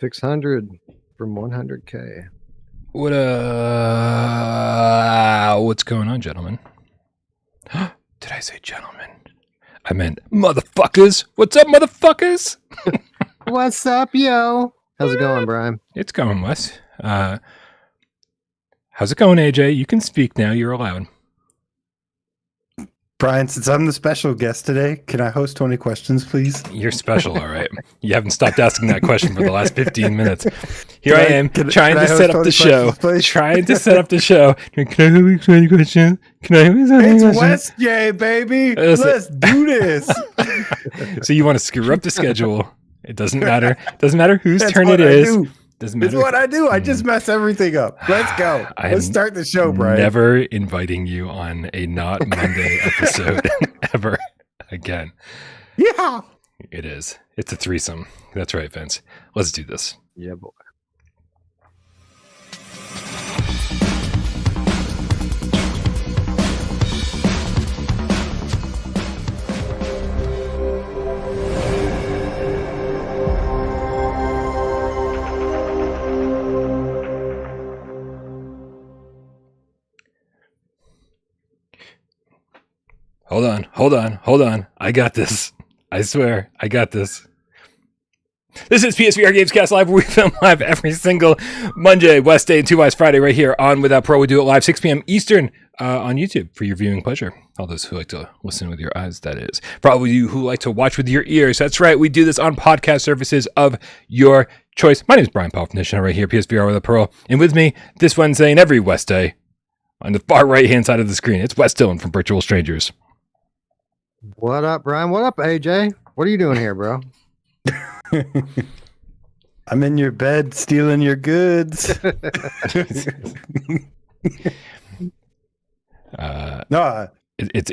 600 from 100K. What's going on, gentlemen? Did I say gentlemen? I meant motherfuckers. What's up, motherfuckers? What's up, yo? How's it going, Brian? It's going, Wes. How's it going, AJ? You can speak now. You're allowed. Brian, since I'm the special guest today, can I host 20 questions, please? You're special, all right. You haven't stopped asking that question for the last 15 minutes. Here I am, trying to set up the show. Trying to set up the show. Can I host 20 questions? Can I host 20 questions? It's Wes J, baby. Let's do this. So you want to screw up the schedule. It doesn't matter. Doesn't matter whose turn it is. Doesn't matter. It's what I do. I just mess everything up. Let's go. Let's start the show, Brian. Never inviting you on a not Monday episode ever again. Yeah. It is. It's a threesome. That's right, Vince. Let's do this. Yeah, boy. Hold on. I got this. I swear, I got this. This is PSVR Gamescast Live, where we film live every single Monday, Wednesday, and 2 Wise Friday right here on Without Parole. We do it live 6 p.m. Eastern on YouTube for your viewing pleasure. All those who like to listen with your eyes, that is. Probably you who like to watch with your ears. That's right. We do this on podcast services of your choice. My name is Brian Powell from the channel right here, PSVR Without Parole. And with me this Wednesday and every Wednesday on the far right-hand side of the screen, it's Wes Dillon from Virtual Strangers. What up, Brian? What up, AJ? What are you doing here, bro? I'm in your bed stealing your goods.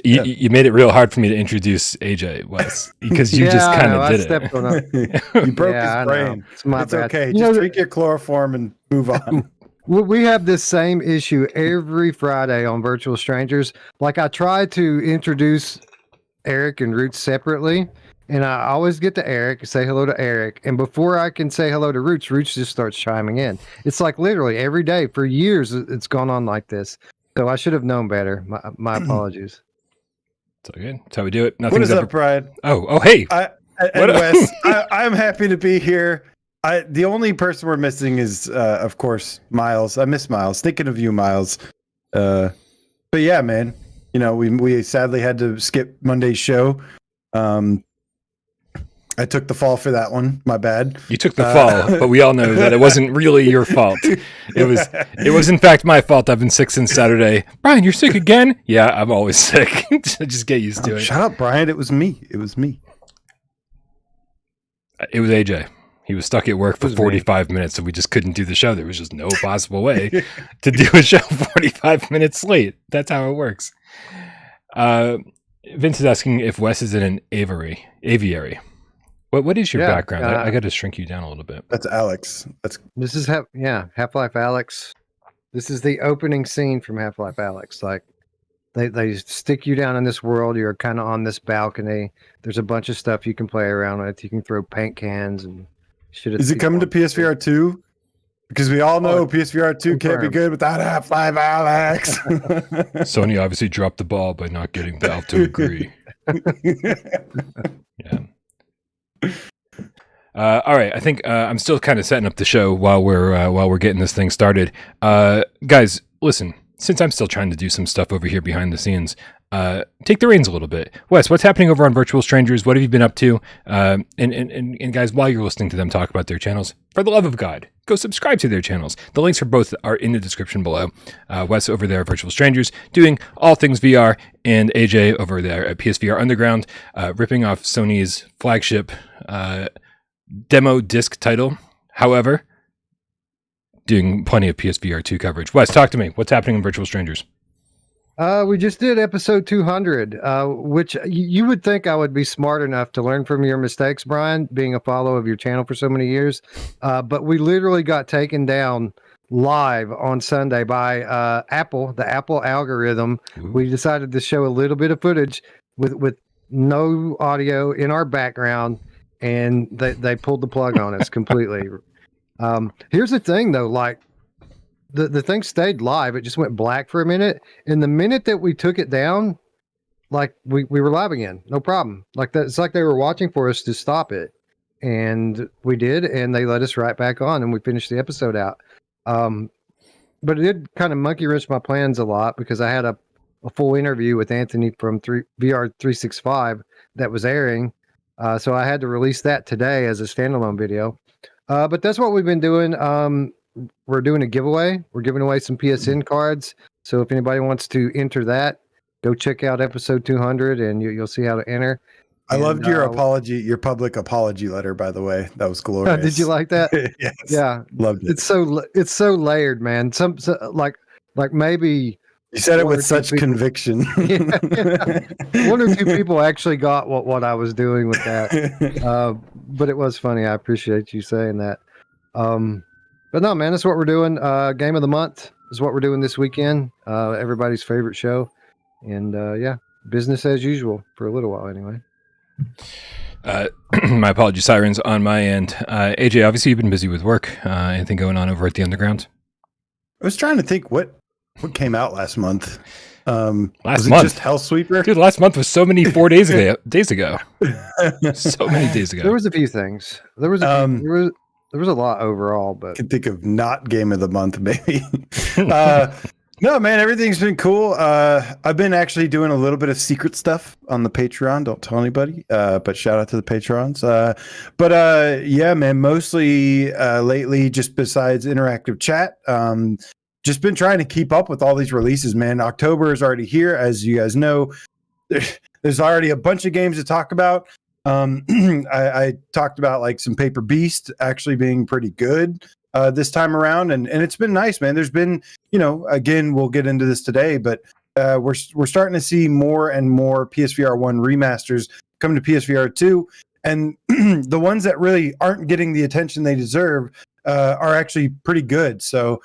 You made it real hard for me to introduce AJ, Wes, because you just kind of did it. You broke his brain. It's okay. Just drink your chloroform and move on. We have this same issue every Friday on Virtual Strangers. Like, I try to introduce Eric and Roots separately, and I always get to Eric, say hello to Eric, and before I can say hello to Roots, Roots just starts chiming in. It's like literally every day for years it's gone on like this. So I should have known better. My apologies. It's all good. That's how we do it. Nothing's what is up, Brian? Oh, hey. Wes, I'm happy to be here. The only person we're missing is, of course, Miles. I miss Miles. Thinking of you, Miles. But yeah, man. You know, we sadly had to skip Monday's show. I took the fall for that one. My bad. You took the fall, but we all know that it wasn't really your fault. It was in fact my fault. I've been sick since Saturday. Brian, you're sick again? Yeah, I'm always sick. Just get used to it. Shut up, Brian. It was me. It was AJ. He was stuck at work for 45 minutes, so we just couldn't do the show. There was just no possible way to do a show 45 minutes late. That's how it works. Vince is asking if Wes is in an aviary. What is your background? I got to shrink you down a little bit. That's Alex. This is Half-Life Alex. This is the opening scene from Half-Life Alex. Like they stick you down in this world. You're kind of on this balcony. There's a bunch of stuff you can play around with. You can throw paint cans and shit. Is it coming to PSVR2? Because we all know PSVR2 can't be good without Half-Life Alex. Sony obviously dropped the ball by not getting Valve to agree. Yeah. All right. I think I'm still kind of setting up the show while we're getting this thing started. Guys, listen. Since I'm still trying to do some stuff over here behind the scenes, take the reins a little bit. Wes, what's happening over on Virtual Strangers? What have you been up to? And guys, while you're listening to them talk about their channels, for the love of God, go subscribe to their channels. The links for both are in the description below. Wes over there at Virtual Strangers doing all things VR, and AJ over there at PSVR Underground, ripping off Sony's flagship demo disc title. However, doing plenty of PSVR2 coverage. Wes, talk to me. What's happening in Virtual Strangers? We just did episode 200, which you would think I would be smart enough to learn from your mistakes, Brian, being a follower of your channel for so many years. But we literally got taken down live on Sunday by Apple, the Apple algorithm. Ooh. We decided to show a little bit of footage with no audio in our background, and they pulled the plug on us completely. Here's the thing though, like the thing stayed live. It just went black for a minute. And the minute that we took it down, like we were live again, no problem. Like that, it's like they were watching for us to stop it. And we did, and they let us right back on, and we finished the episode out. But it did kind of monkey wrench my plans a lot because I had a full interview with Anthony from VR365 that was airing. So I had to release that today as a standalone video. But that's what we've been doing. We're doing a giveaway. We're giving away some PSN cards. So if anybody wants to enter that, go check out episode 200 and you'll see how to enter. I loved your apology, your public apology letter, by the way. That was glorious. Did you like that? Yes. Yeah. Loved it. It's so layered, man. Like maybe you said it with such conviction. Yeah. One or two people actually got what I was doing with that. But it was funny. I appreciate you saying that. But no, man, that's what we're doing. Game of the month is what we're doing this weekend. Everybody's favorite show. And yeah, business as usual for a little while anyway. My apologies, sirens on my end. AJ, obviously you've been busy with work. Anything going on over at the Underground? I was trying to think what came out last month. Last was month, it just Hellsweeper? Dude, last month was so many 4 days ago. So many days ago. There was a few things. There was a lot overall, but I can think of not game of the month, maybe. No, man, everything's been cool. I've been actually doing a little bit of secret stuff on the Patreon. Don't tell anybody, but shout out to the patrons. But yeah, man, mostly lately, just besides interactive chat, just been trying to keep up with all these releases, man. October is already here. As you guys know, there's already a bunch of games to talk about. I talked about like some Paper Beast actually being pretty good this time around, and it's been nice, man. There's been, again, we'll get into this today, but we're starting to see more and more PSVR1 remasters come to PSVR2, and the ones that really aren't getting the attention they deserve are actually pretty good. So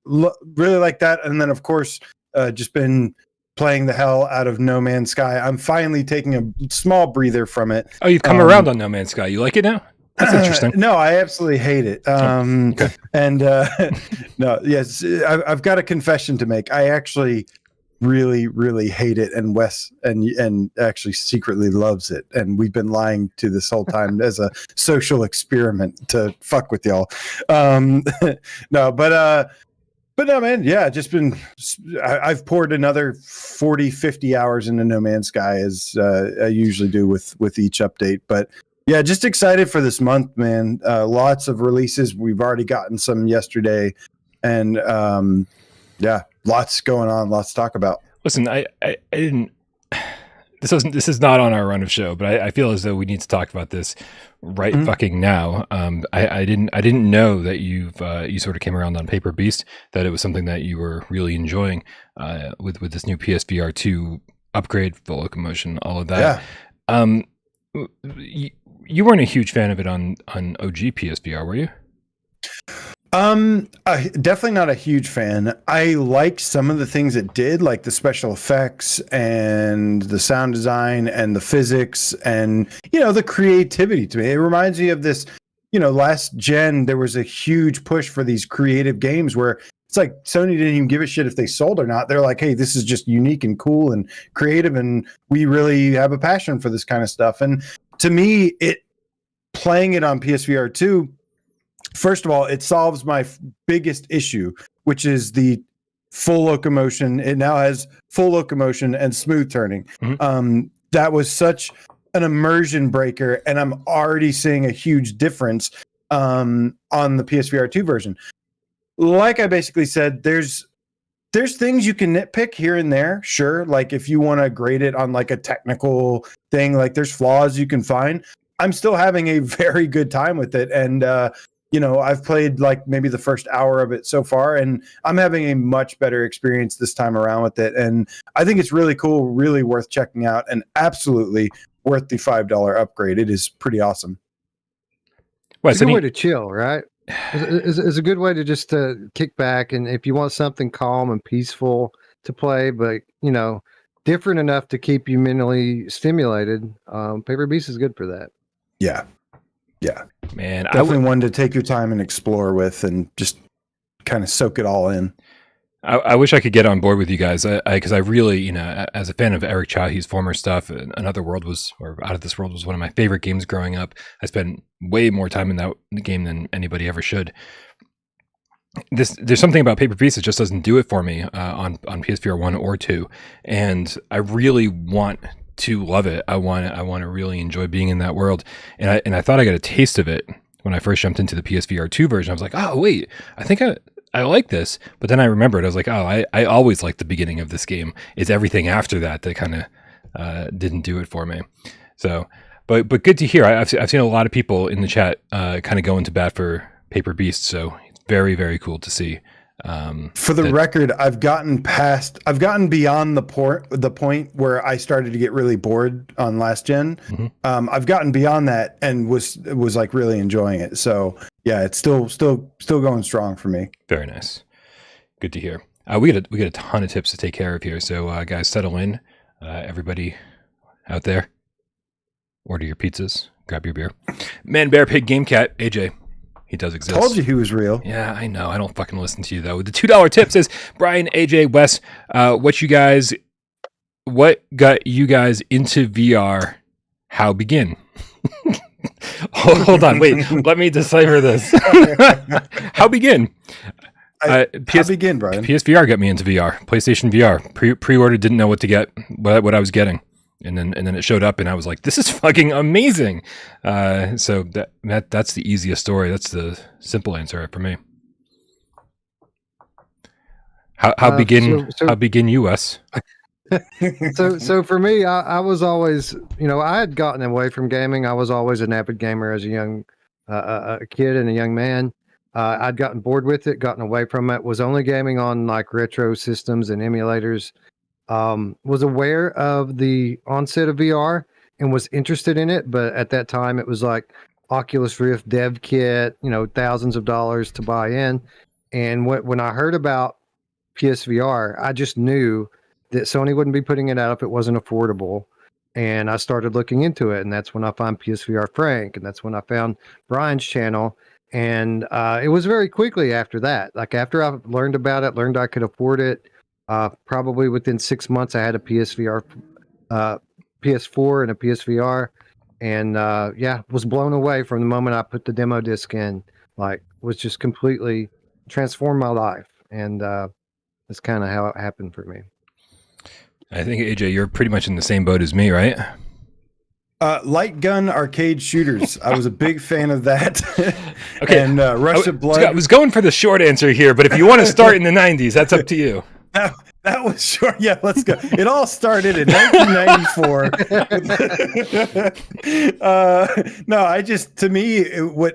really like that, and then of course just been playing the hell out of No Man's Sky. I'm finally taking a small breather from it. Oh, you've come around on No Man's Sky. You like it now? That's interesting. No, I absolutely hate it. Okay. And no, yes, I've got a confession to make. I actually really, really hate it, and Wes and actually secretly loves it. And we've been lying to this whole time as a social experiment to fuck with y'all. No, but no, man, yeah, just been. I've poured another 40, 50 hours into No Man's Sky as I usually do with each update, but. Yeah, just excited for this month, man. Lots of releases. We've already gotten some yesterday, and yeah, lots going on, lots to talk about. Listen, I didn't. This is not on our run of show, but I feel as though we need to talk about this right fucking now. I didn't know that you sort of came around on Paper Beast, that it was something that you were really enjoying with this new PSVR2 upgrade, full locomotion, all of that. Yeah. You weren't a huge fan of it on OG PSVR, were you? Definitely not a huge fan. I liked some of the things it did, like the special effects and the sound design and the physics and, the creativity to me. It reminds me of this, last gen, there was a huge push for these creative games where it's like Sony didn't even give a shit if they sold or not. They're like, hey, this is just unique and cool and creative, and we really have a passion for this kind of stuff. And to me, playing it on PSVR 2, first of all, it solves my biggest issue, which is the full locomotion. It now has full locomotion and smooth turning. Mm-hmm. That was such an immersion breaker, and I'm already seeing a huge difference on the PSVR 2 version. Like I basically said, there's things you can nitpick here and there, sure. Like if you want to grade it on like a technical thing, like there's flaws you can find. I'm still having a very good time with it. And, I've played like maybe the first hour of it so far, and I'm having a much better experience this time around with it. And I think it's really cool, really worth checking out, and absolutely worth the $5 upgrade. It is pretty awesome. It's a good way to chill, right? It's a good way to just kick back, and if you want something calm and peaceful to play, but different enough to keep you mentally stimulated, Paper Beast is good for that. Yeah. yeah, man, definitely one to take your time and explore with, and just kind of soak it all in. I wish I could get on board with you guys, because I really, you know, as a fan of Eric Chahi's former stuff, Another World or Out of This World was one of my favorite games growing up. I spent way more time in that game than anybody ever should. There's something about Paper Beast that just doesn't do it for me on PSVR 1 or 2, and I really want to love it. I want to really enjoy being in that world, and I thought I got a taste of it when I first jumped into the PSVR2 version. I was like, oh wait, I think I like this, but then I remembered, I was like, oh, I always liked the beginning of this game. It's everything after that kind of didn't do it for me. So, but good to hear. I've seen a lot of people in the chat kind of go into bat for Paper Beast, so it's very, very cool to see. For the record, I've gotten beyond the point where I started to get really bored on last gen. Mm-hmm. I've gotten beyond that and was like really enjoying it. So yeah, it's still going strong for me. Very nice. Good to hear. We got a ton of tips to take care of here. So guys, settle in. Everybody out there, order your pizzas, grab your beer. Man, Bear, Pig, Game Cat, AJ. He does exist. Told you he was real. Yeah, I know. I don't fucking listen to you though. The $2 tip says, Brian, AJ, Wes, what got you guys into VR? How begin? Hold on, wait. Let me decipher this. How begin? How begin, Brian? PSVR got me into VR. PlayStation VR. Pre-order, didn't know what to get, what I was getting. And then it showed up, and I was like, "This is fucking amazing!" So that's the easiest story. That's the simple answer for me. How begin you, Wes? So for me, I was always, I had gotten away from gaming. I was always an avid gamer as a young a kid and a young man. I'd gotten bored with it, gotten away from it. Was only gaming on like retro systems and emulators. Was aware of the onset of VR and was interested in it, but at that time it was like Oculus Rift dev kit, thousands of dollars to buy in. And when I heard about PSVR, I just knew that Sony wouldn't be putting it out if it wasn't affordable. And I started looking into it, and that's when I found PSVR Frank, and that's when I found Brian's channel. And it was very quickly after that. Like after I learned about it, learned I could afford it, probably within 6 months, I had a PS4 and a PSVR, and was blown away from the moment I put the demo disc in. Like, was just completely transformed my life, and that's kind of how it happened for me. I think AJ, you're pretty much in the same boat as me, right? Light gun arcade shooters. I was a big fan of that. Okay, and Rush of Blood. I was going for the short answer here, but if you want to start in the 90s, that's up to you. That was short. Yeah, let's go. It all started in 1994. No,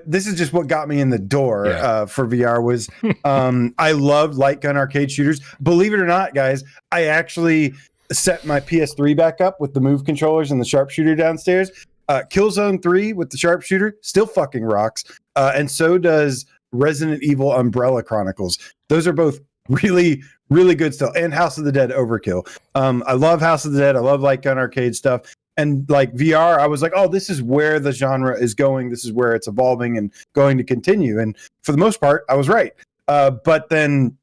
this is just what got me in the door for VR was I loved light gun arcade shooters. Believe it or not, guys, I actually set my PS3 back up with the Move controllers and the sharpshooter downstairs. Killzone 3 with the sharpshooter still fucking rocks. And so does Resident Evil Umbrella Chronicles. Those are both really, really good stuff. And House of the Dead Overkill. I love House of the Dead. I love light gun arcade stuff. And like VR, I was like, oh, this is where the genre is going. This is where it's evolving and going to continue. And for the most part, I was right. But then,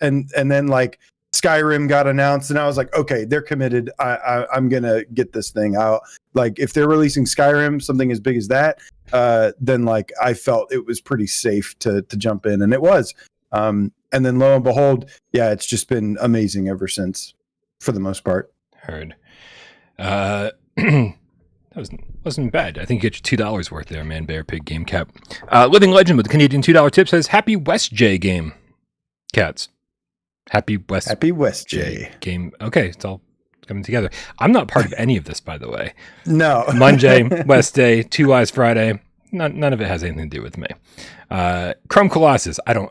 and then like Skyrim got announced, and I was like, okay, they're committed. I'm gonna get this thing out. Like, if they're releasing Skyrim, something as big as that, then like I felt it was pretty safe to jump in, and it was. And then lo and behold, it's just been amazing ever since, for the most part. Heard. That wasn't bad. I think you get your $2 worth there, man. Bear, Pig, Game Cap. Living Legend with the Canadian $2 tip says, "Happy West J game, cats." Happy West J game. Okay, it's all coming together. I'm not part of any of this, by the way. No. Monday, West Day, Two Eyes Friday. None of it has anything to do with me. Chrome Colossus. I'm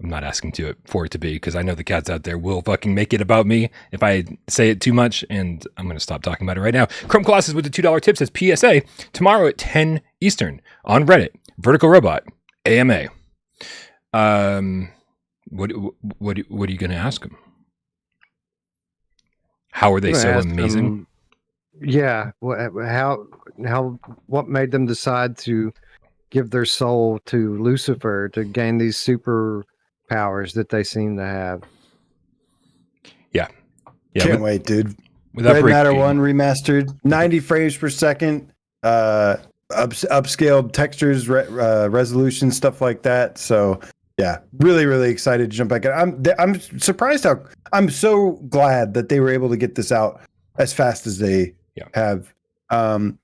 not asking for it to be, because I know the cats out there will fucking make it about me if I say it too much, and I'm going to stop talking about it right now. Chrome Colossus with the $2 tip says, PSA, tomorrow at 10 Eastern on Reddit, Vertical Robot, AMA. What are you going to ask them? How are they so amazing? Yeah, what made them decide to give their soul to Lucifer to gain these super powers that they seem to have? Yeah, Can't wait, dude. Without Red Matter breaking, 1 remastered, 90 frames per second, upscaled textures, resolution, stuff like that. So yeah, really, really excited to jump back in. I'm surprised I'm so glad that they were able to get this out as fast as they have.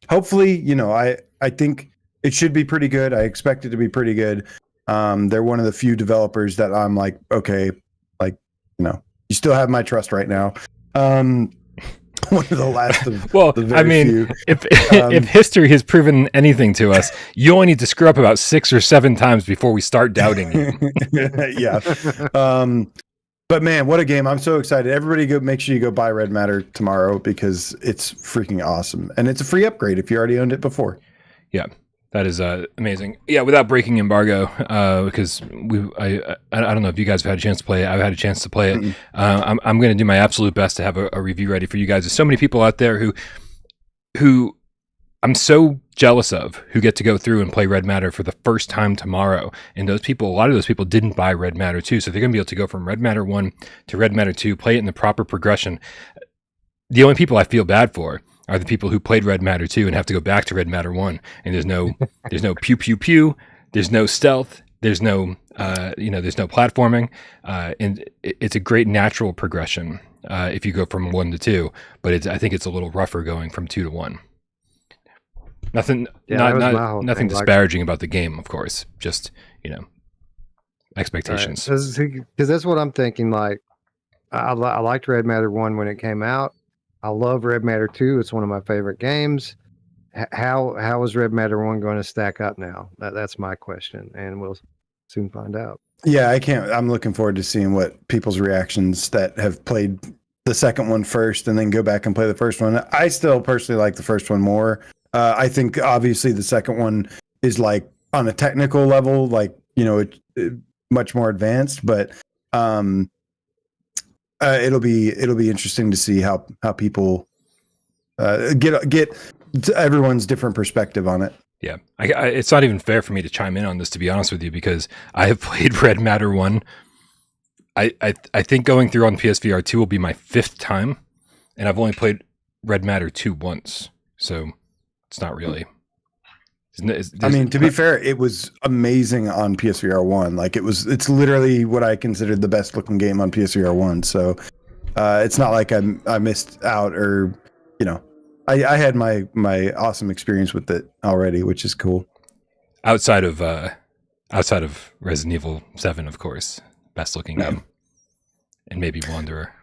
Hopefully, I think it should be pretty good. I expect it to be pretty good. They're one of the few developers that I'm like, okay, like, you still have my trust right now. One of the last of well, the very I mean, few. if history has proven anything to us, you only need to screw up about 6 or 7 times before we start doubting you. Yeah. But man, what a game. I'm so excited. Everybody make sure you go buy Red Matter tomorrow because it's freaking awesome. And it's a free upgrade if you already owned it before. Yeah. That is amazing. Yeah, without breaking embargo, because I don't know if you guys have had a chance to play it. I've had a chance to play it. I'm going to do my absolute best to have a review ready for you guys. There's so many people out there who I'm so jealous of who get to go through and play Red Matter for the first time tomorrow. And a lot of those people didn't buy Red Matter 2, so they're going to be able to go from Red Matter 1 to Red Matter 2, play it in the proper progression. The only people I feel bad for are the people who played Red Matter 2 and have to go back to Red Matter 1. And there's no pew pew pew, there's no stealth, there's no there's no platforming, and it's a great natural progression if you go from 1 to 2. But I think it's a little rougher going from 2 to 1. Nothing disparaging about the game, of course. Just expectations. Because that's what I'm thinking. Like, I liked Red Matter 1 when it came out. I love Red Matter 2. It's one of my favorite games. How is Red Matter 1 going to stack up now? That's my question, and we'll soon find out. Yeah, I'm looking forward to seeing what people's reactions that have played the second one first and then go back and play the first one. I still personally like the first one more. I think obviously the second one is like on a technical level, like, it much more advanced, but it'll be interesting to see how people get everyone's different perspective on it. Yeah, it's not even fair for me to chime in on this, to be honest with you, because I have played Red Matter 1. I think going through on PSVR 2 will be my 5th time, and I've only played Red Matter 2 once, so it's not really. To be fair, it was amazing on PSVR 1. Like it's literally what I considered the best looking game on PSVR 1. So it's not like I missed out, or I had my awesome experience with it already, which is cool. Outside of Resident Evil 7, of course, best looking game, and maybe Wanderer.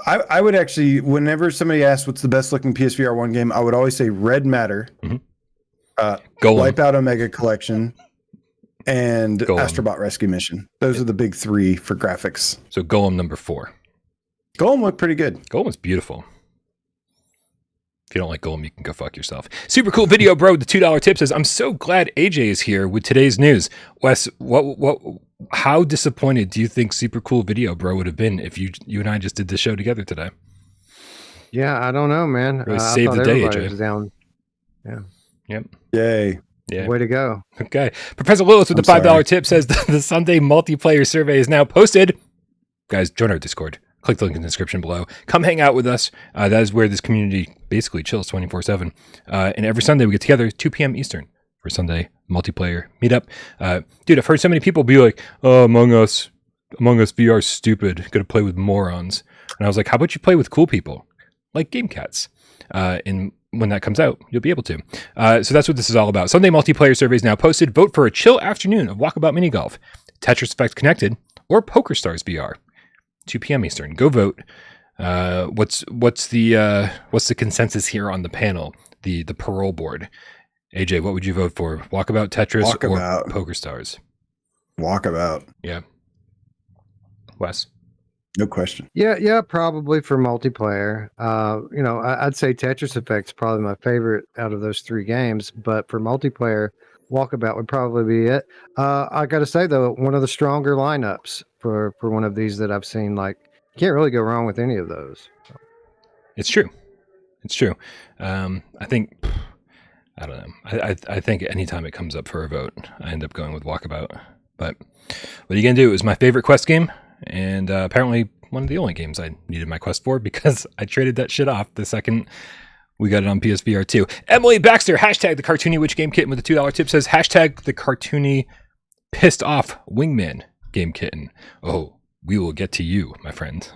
I would actually, whenever somebody asks what's the best looking PSVR 1 game, I would always say Red Matter. Mm-hmm. Wipeout Omega Collection, and Astrobot Rescue Mission. Those are the big 3 for graphics. So Golem number 4. Golem looked pretty good. Golem was beautiful. If you don't like Golem, you can go fuck yourself. Super cool video, bro. The $2 tip says, I'm so glad AJ is here with today's news. Wes, how disappointed do you think Super Cool Video, bro, would have been if you and I just did this show together today? Yeah, I don't know, man. Really save the day, AJ. Was down. Yeah. Yep. Yay. Yeah. Way to go. Okay. Professor Lilith with the $5 tip says the Sunday multiplayer survey is now posted. Guys, join our Discord. Click the link in the description below. Come hang out with us. That is where this community basically chills 24/7. And every Sunday we get together 2 p.m. Eastern for Sunday multiplayer meetup. Dude, I've heard so many people be like, "Oh, Among Us VR is stupid. Gonna play with morons." And I was like, "How about you play with cool people like Game Cats?" And when that comes out, you'll be able to. So that's what this is all about. Sunday multiplayer survey is now posted. Vote for a chill afternoon of Walkabout Mini Golf, Tetris Effect Connected, or PokerStars VR. 2 p.m. Eastern. Go vote. What's the consensus here on the panel? The Parole board. AJ, what would you vote for? Walkabout, Tetris, or PokerStars? Walkabout. Yeah. Wes. No question. Yeah, probably for multiplayer. I'd say Tetris Effect's probably my favorite out of those 3 games, but for multiplayer, Walkabout would probably be it. I got to say though, one of the stronger lineups for one of these that I've seen. Like, you can't really go wrong with any of those. It's true. It's true. I think, I don't know. I think anytime it comes up for a vote, I end up going with Walkabout. But what are you going to do? It was my favorite Quest game, and apparently one of the only games I needed my Quest for, because I traded that shit off the second we got it on PSVR2. Emily Baxter, hashtag the cartoony witch game kitten with a $2 tip, says hashtag the cartoony pissed off Wingman game kitten. Oh, we will get to you, my friend.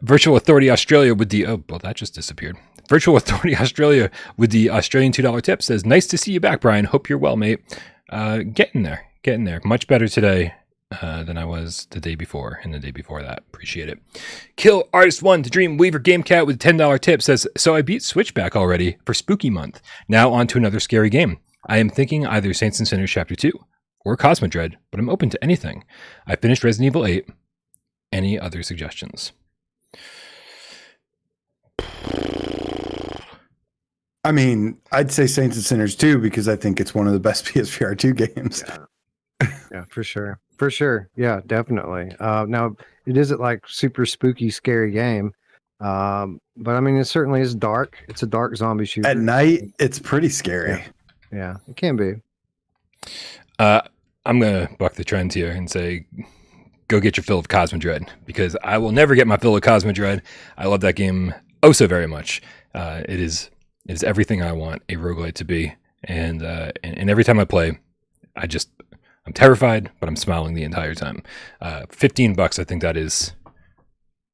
Virtual Authority Australia with the, oh, well, that just disappeared. Virtual Authority Australia with the Australian $2 tip says, nice to see you back, Brian. Hope you're well, mate. Getting there. Much better today than I was the day before and the day before that. Appreciate it. Kill Artist 1 to Dream Weaver Gamecat with a $10 tip says, so I beat Switchback already for Spooky Month. Now on to another scary game. I am thinking either Saints and Sinners Chapter 2 or Cosmodread, but I'm open to anything. I finished Resident Evil 8. Any other suggestions? I mean, I'd say Saints and Sinners 2 because I think it's one of the best PSVR2 games. Yeah, for sure. For sure. Yeah, definitely. Now, it isn't like super spooky, scary game. But I mean, it certainly is dark. It's a dark zombie shooter. At night, it's pretty scary. Yeah, it can be. I'm going to buck the trend here and say, go get your fill of Cosmodread, because I will never get my fill of Cosmodread. I love that game oh so very much. It is everything I want a roguelite to be. And every time I play, I'm terrified, but I'm smiling the entire time. $15, I think that is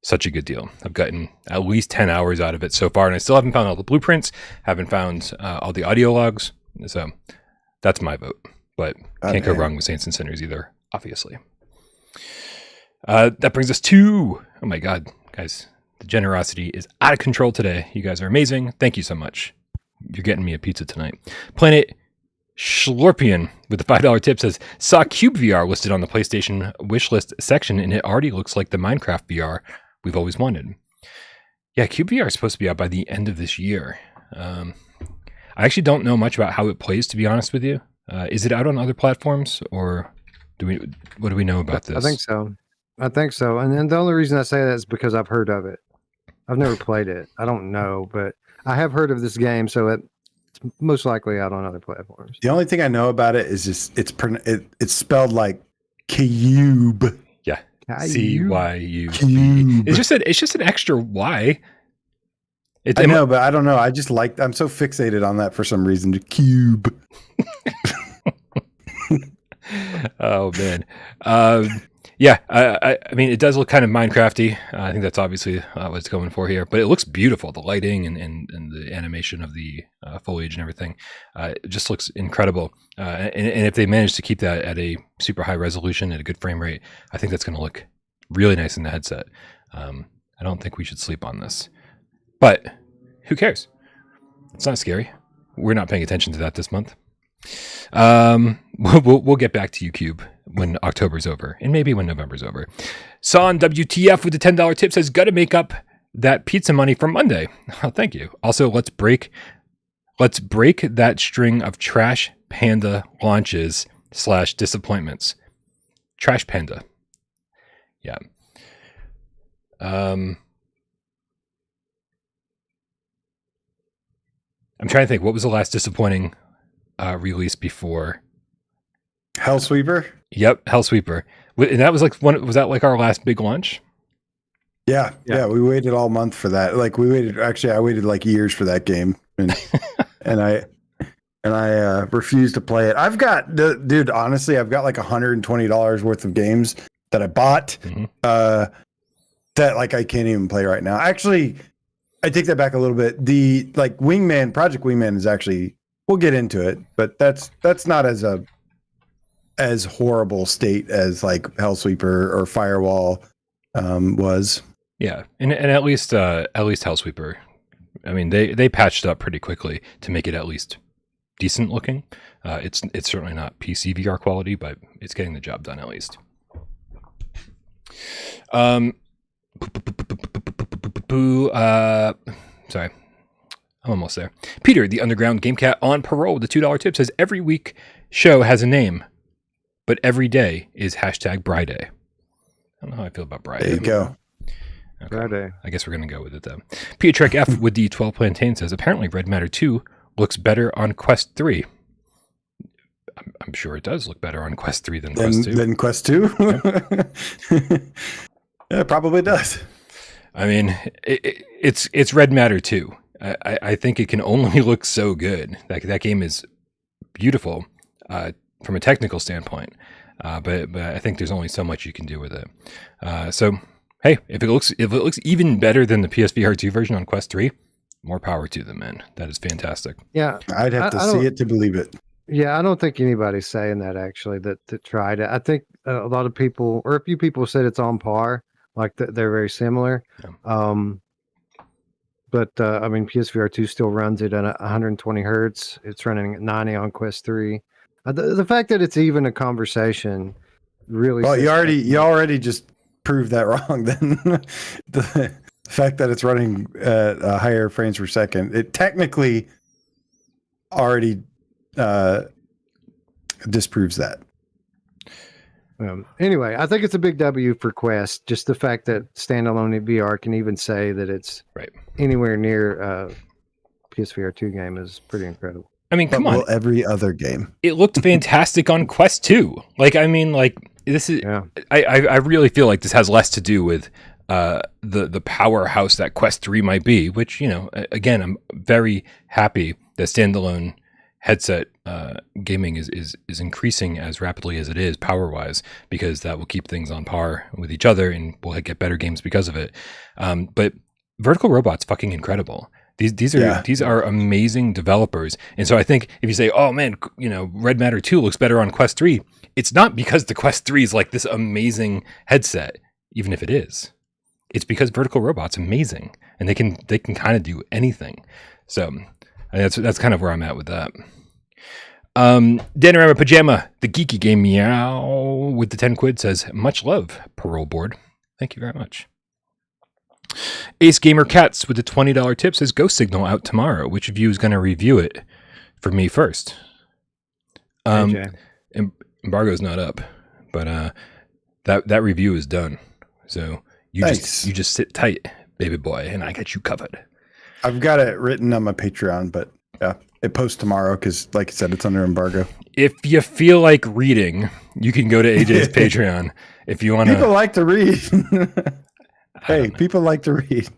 such a good deal. I've gotten at least 10 hours out of it so far, and I still haven't found all the blueprints, haven't found all the audio logs. So that's my vote. But can't go wrong with Saints and Sinners either, obviously. That brings us to, oh my God, guys, the generosity is out of control today. You guys are amazing. Thank you so much. You're getting me a pizza tonight. Planet Schlorpian with the $5 tip says, saw Cyube VR listed on the PlayStation wishlist section, and it already looks like the Minecraft VR we've always wanted. Yeah, Cyube VR is supposed to be out by the end of this year. I actually don't know much about how it plays, to be honest with you. Is it out on other platforms, or what do we know about this? I think so. And then the only reason I say that is because I've heard of it. I've never played it. I don't know, but I have heard of this game, so it's most likely out on other platforms. The only thing I know about it is just it's spelled like Cyube. Yeah, Cyube. It's just an extra Y. I know, but I don't know. I'm so fixated on that for some reason. Cube. Oh man. Yeah, I mean, it does look kind of Minecrafty. I think that's obviously what it's going for here, but it looks beautiful. The lighting and the animation of the foliage and everything, it just looks incredible. And if they manage to keep that at a super high resolution at a good frame rate, I think that's going to look really nice in the headset. I don't think we should sleep on this, but who cares? It's not scary. We're not paying attention to that this month. We'll get back to you, Cube, when October's over, and maybe when November's over. Son WTF with the $10 tip says, gotta make up that pizza money from Monday. Oh, thank you. Also, let's break that string of trash panda launches / disappointments. Trash panda. Yeah. I'm trying to think, what was the last disappointing release before Hellsweeper? Yep, Hellsweeper. And that was was that like our last big launch? Yeah, we waited all month for that. Like I waited like years for that game, and I refused to play it. Honestly, I've got like $120 worth of games that I bought that like I can't even play right now. Actually, I take that back a little bit. The like Project Wingman is actually, we'll get into it, but that's not as horrible state as like Hellsweeper or Firewall was. Yeah, and at least Hellsweeper, I mean they patched up pretty quickly to make it at least decent looking. It's certainly not PC VR quality, but it's getting the job done at least. Sorry, I'm almost there. Peter, the Underground Game Cat on Parole, the $2 tip says, every week show has a name, but every day is #Bri Day. I don't know how I feel about Bri Day. There you go. Okay. Friday. I guess we're going to go with it, though. Pietrek F with the 12 Plantain says, apparently Red Matter 2 looks better on Quest 3. I'm sure it does look better on Quest 3 than Quest 2. Than Quest 2? Yeah. It probably does. I mean, it's Red Matter 2. I think it can only look so good. That game is beautiful from a technical standpoint, but I think there's only so much you can do with it. So hey, if it looks even better than the PSVR2 version on Quest 3, more power to them, man. That is fantastic. Yeah, I'd have to see it to believe it. Yeah, I don't think anybody's saying that actually that tried it. I think a lot of people, or a few people, said it's on par, like they're very similar. Yeah. But I mean, PSVR 2 still runs it at 120 hertz. It's running at 90 on Quest 3. The fact that it's even a conversation really. Well, you already just proved that wrong. Then the fact that it's running at higher frames per second, it technically already disproves that. Anyway, I think it's a big W for Quest. Just the fact that standalone VR can even say that it's anywhere near PSVR 2 game is pretty incredible. I mean, come on. Every other game. It looked fantastic on Quest 2. Like, I mean, like this is. Yeah. I really feel like this has less to do with the powerhouse that Quest 3 might be. Which, you know, again, I'm very happy that standalone headset gaming is increasing as rapidly as it is power wise, because that will keep things on par with each other and we'll get better games because of it. But Vertical Robot's fucking incredible. These are amazing developers. And so I think if you say, oh man, you know, Red Matter 2 looks better on Quest 3, it's not because the Quest 3 is like this amazing headset, even if it is. It's because Vertical Robot's amazing and they can kind of do anything. So that's kind of where I'm at with that. Danorama Pajama, the geeky game meow with the 10 quid says, much love, Parole board. Thank you very much. Ace Gamer Cats with the $20 tip says, Ghost Signal out tomorrow. Which of you is going to review it for me first? Embargo's not up, but that review is done. So you just sit tight, baby boy, and I got you covered. I've got it written on my Patreon, but yeah, it posts tomorrow because, like I said, it's under embargo. If you feel like reading, you can go to AJ's Patreon. If you want to, people like to read. Hey, people like to read.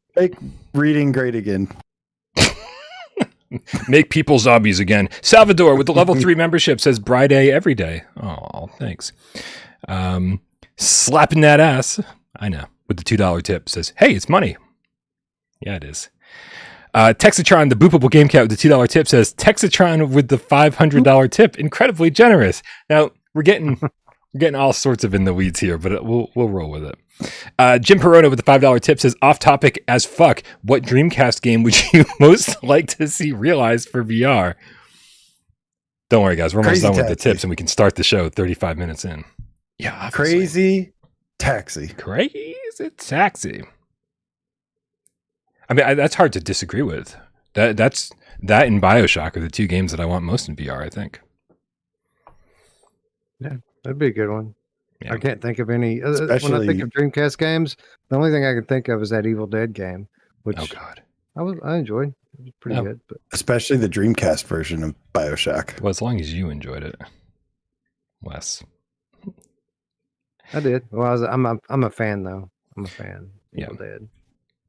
Make reading great again. Make people zombies again. Salvador with the level 3 membership says Bride every day. Oh, thanks. Slapping that ass. I know. With the $2 tip says, hey, it's money. Yeah, it is. Texatron, the boopable game cat with the $2 tip says, Texatron with the $500 tip. Incredibly generous. Now, we're getting all sorts of in the weeds here, but we'll roll with it. Jim Perona with the $5 tip says, off topic as fuck. What Dreamcast game would you most like to see realized for VR? Don't worry, guys. We're almost done with the tips and we can start the show 35 minutes in. Yeah, obviously. Crazy Taxi. I mean, that's hard to disagree with. That and BioShock are the two games that I want most in VR, I think. Yeah, that'd be a good one. Yeah. I can't think of any. Especially, when I think of Dreamcast games, the only thing I can think of is that Evil Dead game, which I enjoyed. It was pretty good. But especially the Dreamcast version of BioShock. Well, as long as you enjoyed it, Wes. I did. Well, I'm a fan though. I'm a fan. Evil Dead.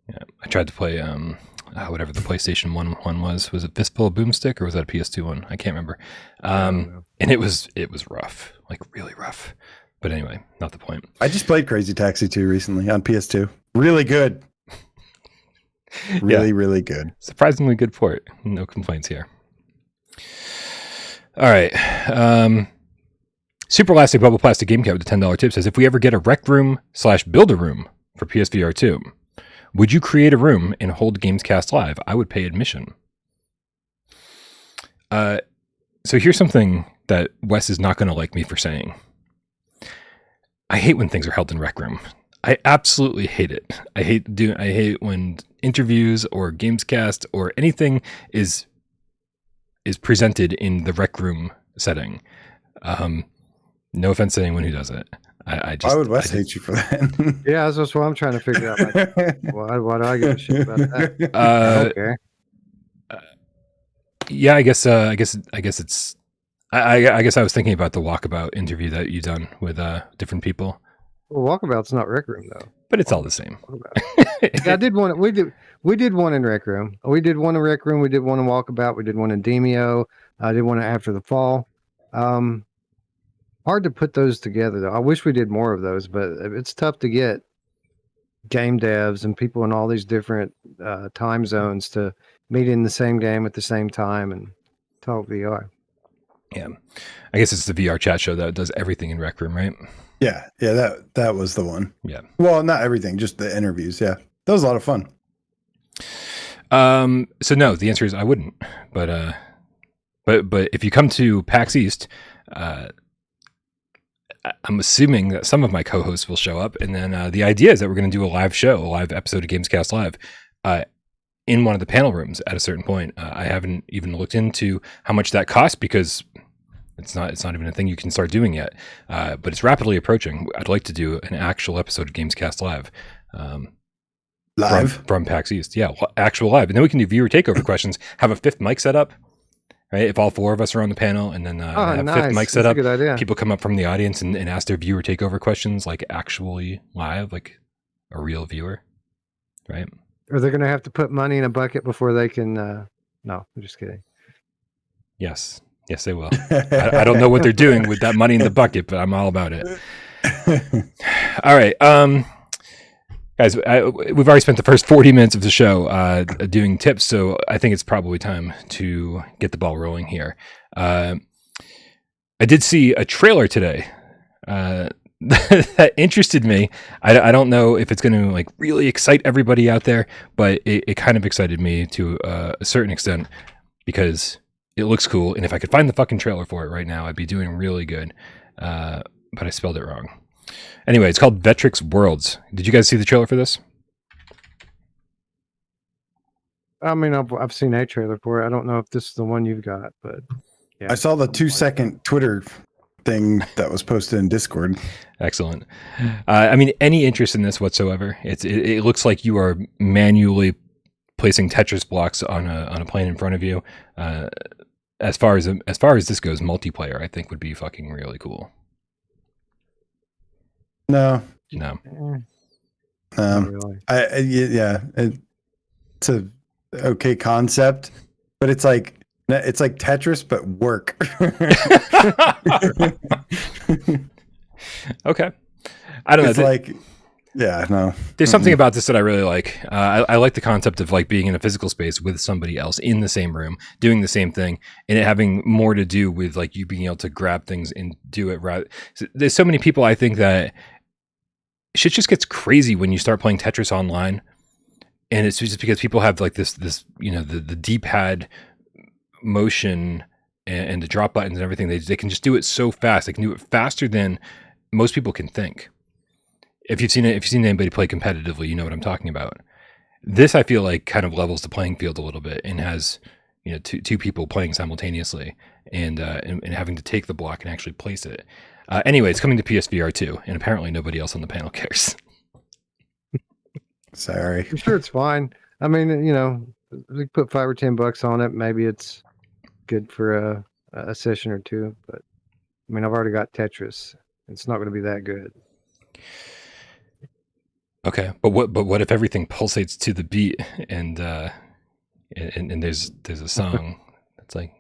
Yeah, I tried to play whatever the PlayStation 1 was. Was it Fistful of Boomstick or was that a PS2 one? I can't remember. And it was rough, like really rough. But anyway, not the point. I just played Crazy Taxi 2 recently on PS2. Really good. Really good. Surprisingly good port. No complaints here. All right. Super Elastic Bubble Plastic Game Cat with the $10 tip says, if we ever get a rec room / build a room for PSVR 2, would you create a room and hold Gamescast live? I would pay admission. So here's something that Wes is not going to like me for saying. I hate when things are held in Rec Room. I absolutely hate it. I hate when interviews or Gamescast or anything is presented in the Rec Room setting. No offense to anyone who does it. Why would Wes hate you for that? Yeah, that's what I'm trying to figure out. Like, why do I give a shit about that? Okay. Yeah, I guess it's. I guess I was thinking about the Walkabout interview that you done with different people. Well, Walkabout's not Rec Room though. But it's all the same. Yeah, I did one. We did one in Rec Room. We did one in Rec Room. We did one in Walkabout. We did one in Demio. I did one After the Fall. Hard to put those together though. I wish we did more of those, but it's tough to get game devs and people in all these different time zones to meet in the same game at the same time and talk VR. Yeah, I guess it's the VR chat show that does everything in Rec Room, right? Yeah, that was the one. Yeah. Well, not everything, just the interviews. Yeah, that was a lot of fun. So no, the answer is I wouldn't. But if you come to PAX East, I'm assuming that some of my co-hosts will show up, and then the idea is that we're going to do a live episode of Gamescast Live, in one of the panel rooms at a certain point. I haven't even looked into how much that costs because it's not even a thing you can start doing yet. But it's rapidly approaching. I'd like to do an actual episode of Gamescast Live. Live from PAX East, yeah, actual live, and then we can do viewer takeover questions. Have a fifth mic set up. Right, if all four of us are on the panel, and then have nice. fifth mic set up, That's a good idea. people come up from the audience and ask their viewer takeover questions, like actually live, like a real viewer, right? Or they're going to have to put money in a bucket before they can. No, I'm just kidding. Yes, they will. I don't know what they're doing with that money in the bucket, but I'm all about it. All right, guys, we've already spent the first 40 minutes of the show doing tips, so I think it's probably time to get the ball rolling here. I did see a trailer today that interested me. I don't know if it's going to like really excite everybody out there, but it kind of excited me to a certain extent because it looks cool, and if I could find the fucking trailer for it right now, I'd be doing really good. But I spelled it wrong. Anyway, it's called Vetrix Worlds. Did you guys see the trailer for this? I mean, I've seen a trailer for it. I don't know if this is the one you've got, but yeah. I saw the 2-second Twitter thing that was posted in Discord. Excellent. I mean, any interest in this whatsoever? It looks like you are manually placing Tetris blocks on a plane in front of you. As far as this goes, multiplayer I think would be fucking really cool. No. Really. It's a okay concept, but it's like Tetris but work. Okay, I don't know. It's like, yeah, no. There's something about this that I really like. I like the concept of like being in a physical space with somebody else in the same room, doing the same thing, and it having more to do with like you being able to grab things and do it right. There's so many people I think that shit just gets crazy when you start playing Tetris online, and it's just because people have like this the D-pad motion and the drop buttons and everything. They can just do it so fast. They can do it faster than most people can think. If you've seen anybody play competitively, you know what I'm talking about. This I feel like kind of levels the playing field a little bit and has two people playing simultaneously and having to take the block and actually place it. Anyway, it's coming to PSVR2, and apparently nobody else on the panel cares. Sorry. I'm sure it's fine. I mean, we put $5 or $10 on it. Maybe it's good for a session or two. But I mean, I've already got Tetris. It's not going to be that good. Okay, but what if everything pulsates to the beat and there's a song that's like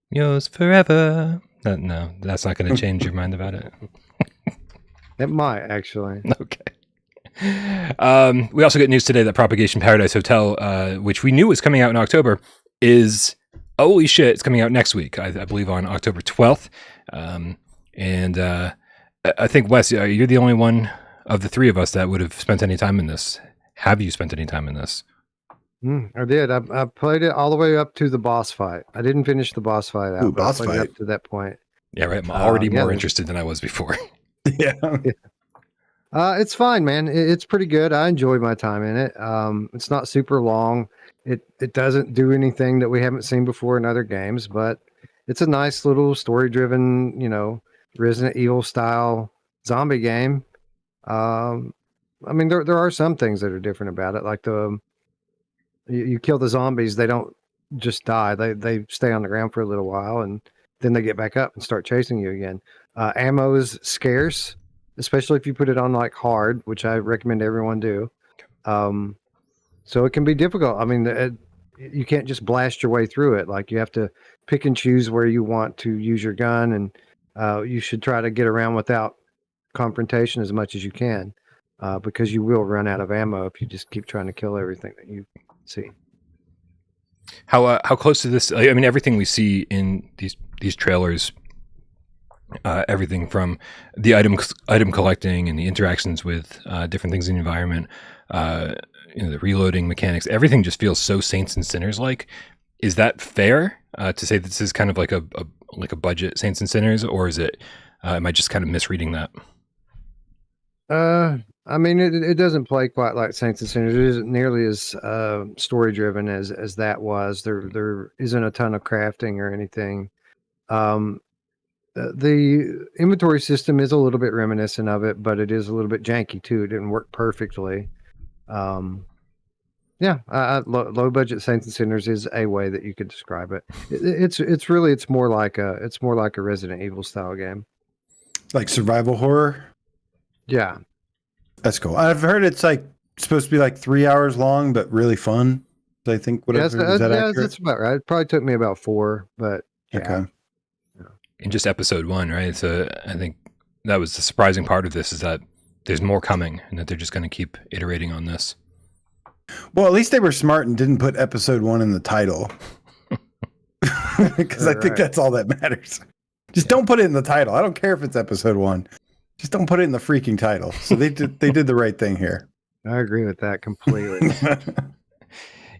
yours forever? No, that's not going to change your mind about it. It might actually. Okay. We also get news today that Propagation Paridise Hotel, which we knew was coming out in October, is holy shit! It's coming out next week. I believe on October 12th. And I think Wes, you're the only one of the three of us that would have spent any time in this. Have you spent any time in this? I did. I played it all the way up to the boss fight. I didn't finish the boss fight out. Boss I played fight up to that point. Yeah, right. I'm already more interested than I was before. Yeah. It's fine, man. It's pretty good. I enjoyed my time in it. It's not super long. It doesn't do anything that we haven't seen before in other games, but it's a nice little story-driven, Resident Evil style zombie game. I mean, there are some things that are different about it. Like you kill the zombies, they don't just die. They stay on the ground for a little while, and then they get back up and start chasing you again. Ammo is scarce, especially if you put it on like hard, which I recommend everyone do. So it can be difficult. I mean, you can't just blast your way through it. Like you have to pick and choose where you want to use your gun, and you should try to get around without confrontation as much as you can, because you will run out of ammo if you just keep trying to kill everything that you see. How close to this? I mean, everything we see in these trailers, everything from the item collecting and the interactions with different things in the environment, the reloading mechanics, everything just feels so Saints and Sinners like. Is that fair to say this is kind of like a budget Saints and Sinners, or is it? Am I just kind of misreading that? I mean, it doesn't play quite like Saints and Sinners. It isn't nearly as story driven as that was. There isn't a ton of crafting or anything. The inventory system is a little bit reminiscent of it, but it is a little bit janky too. It didn't work perfectly. Yeah, low budget Saints and Sinners is a way that you could describe it. It's more like a Resident Evil style game, like survival horror. Yeah, that's cool. I've heard it's like supposed to be like 3 hours long, but really fun. I think is that accurate? That's about right. It probably took me about 4, but yeah. Okay. In just episode 1, right? So I think that was the surprising part of this, is that there's more coming and that they're just going to keep iterating on this. Well, at least they were smart and didn't put episode 1 in the title. Because I think that's all that matters. Just don't put it in the title. I don't care if it's episode 1. Just don't put it in the freaking title. So they did the right thing here. I agree with that completely.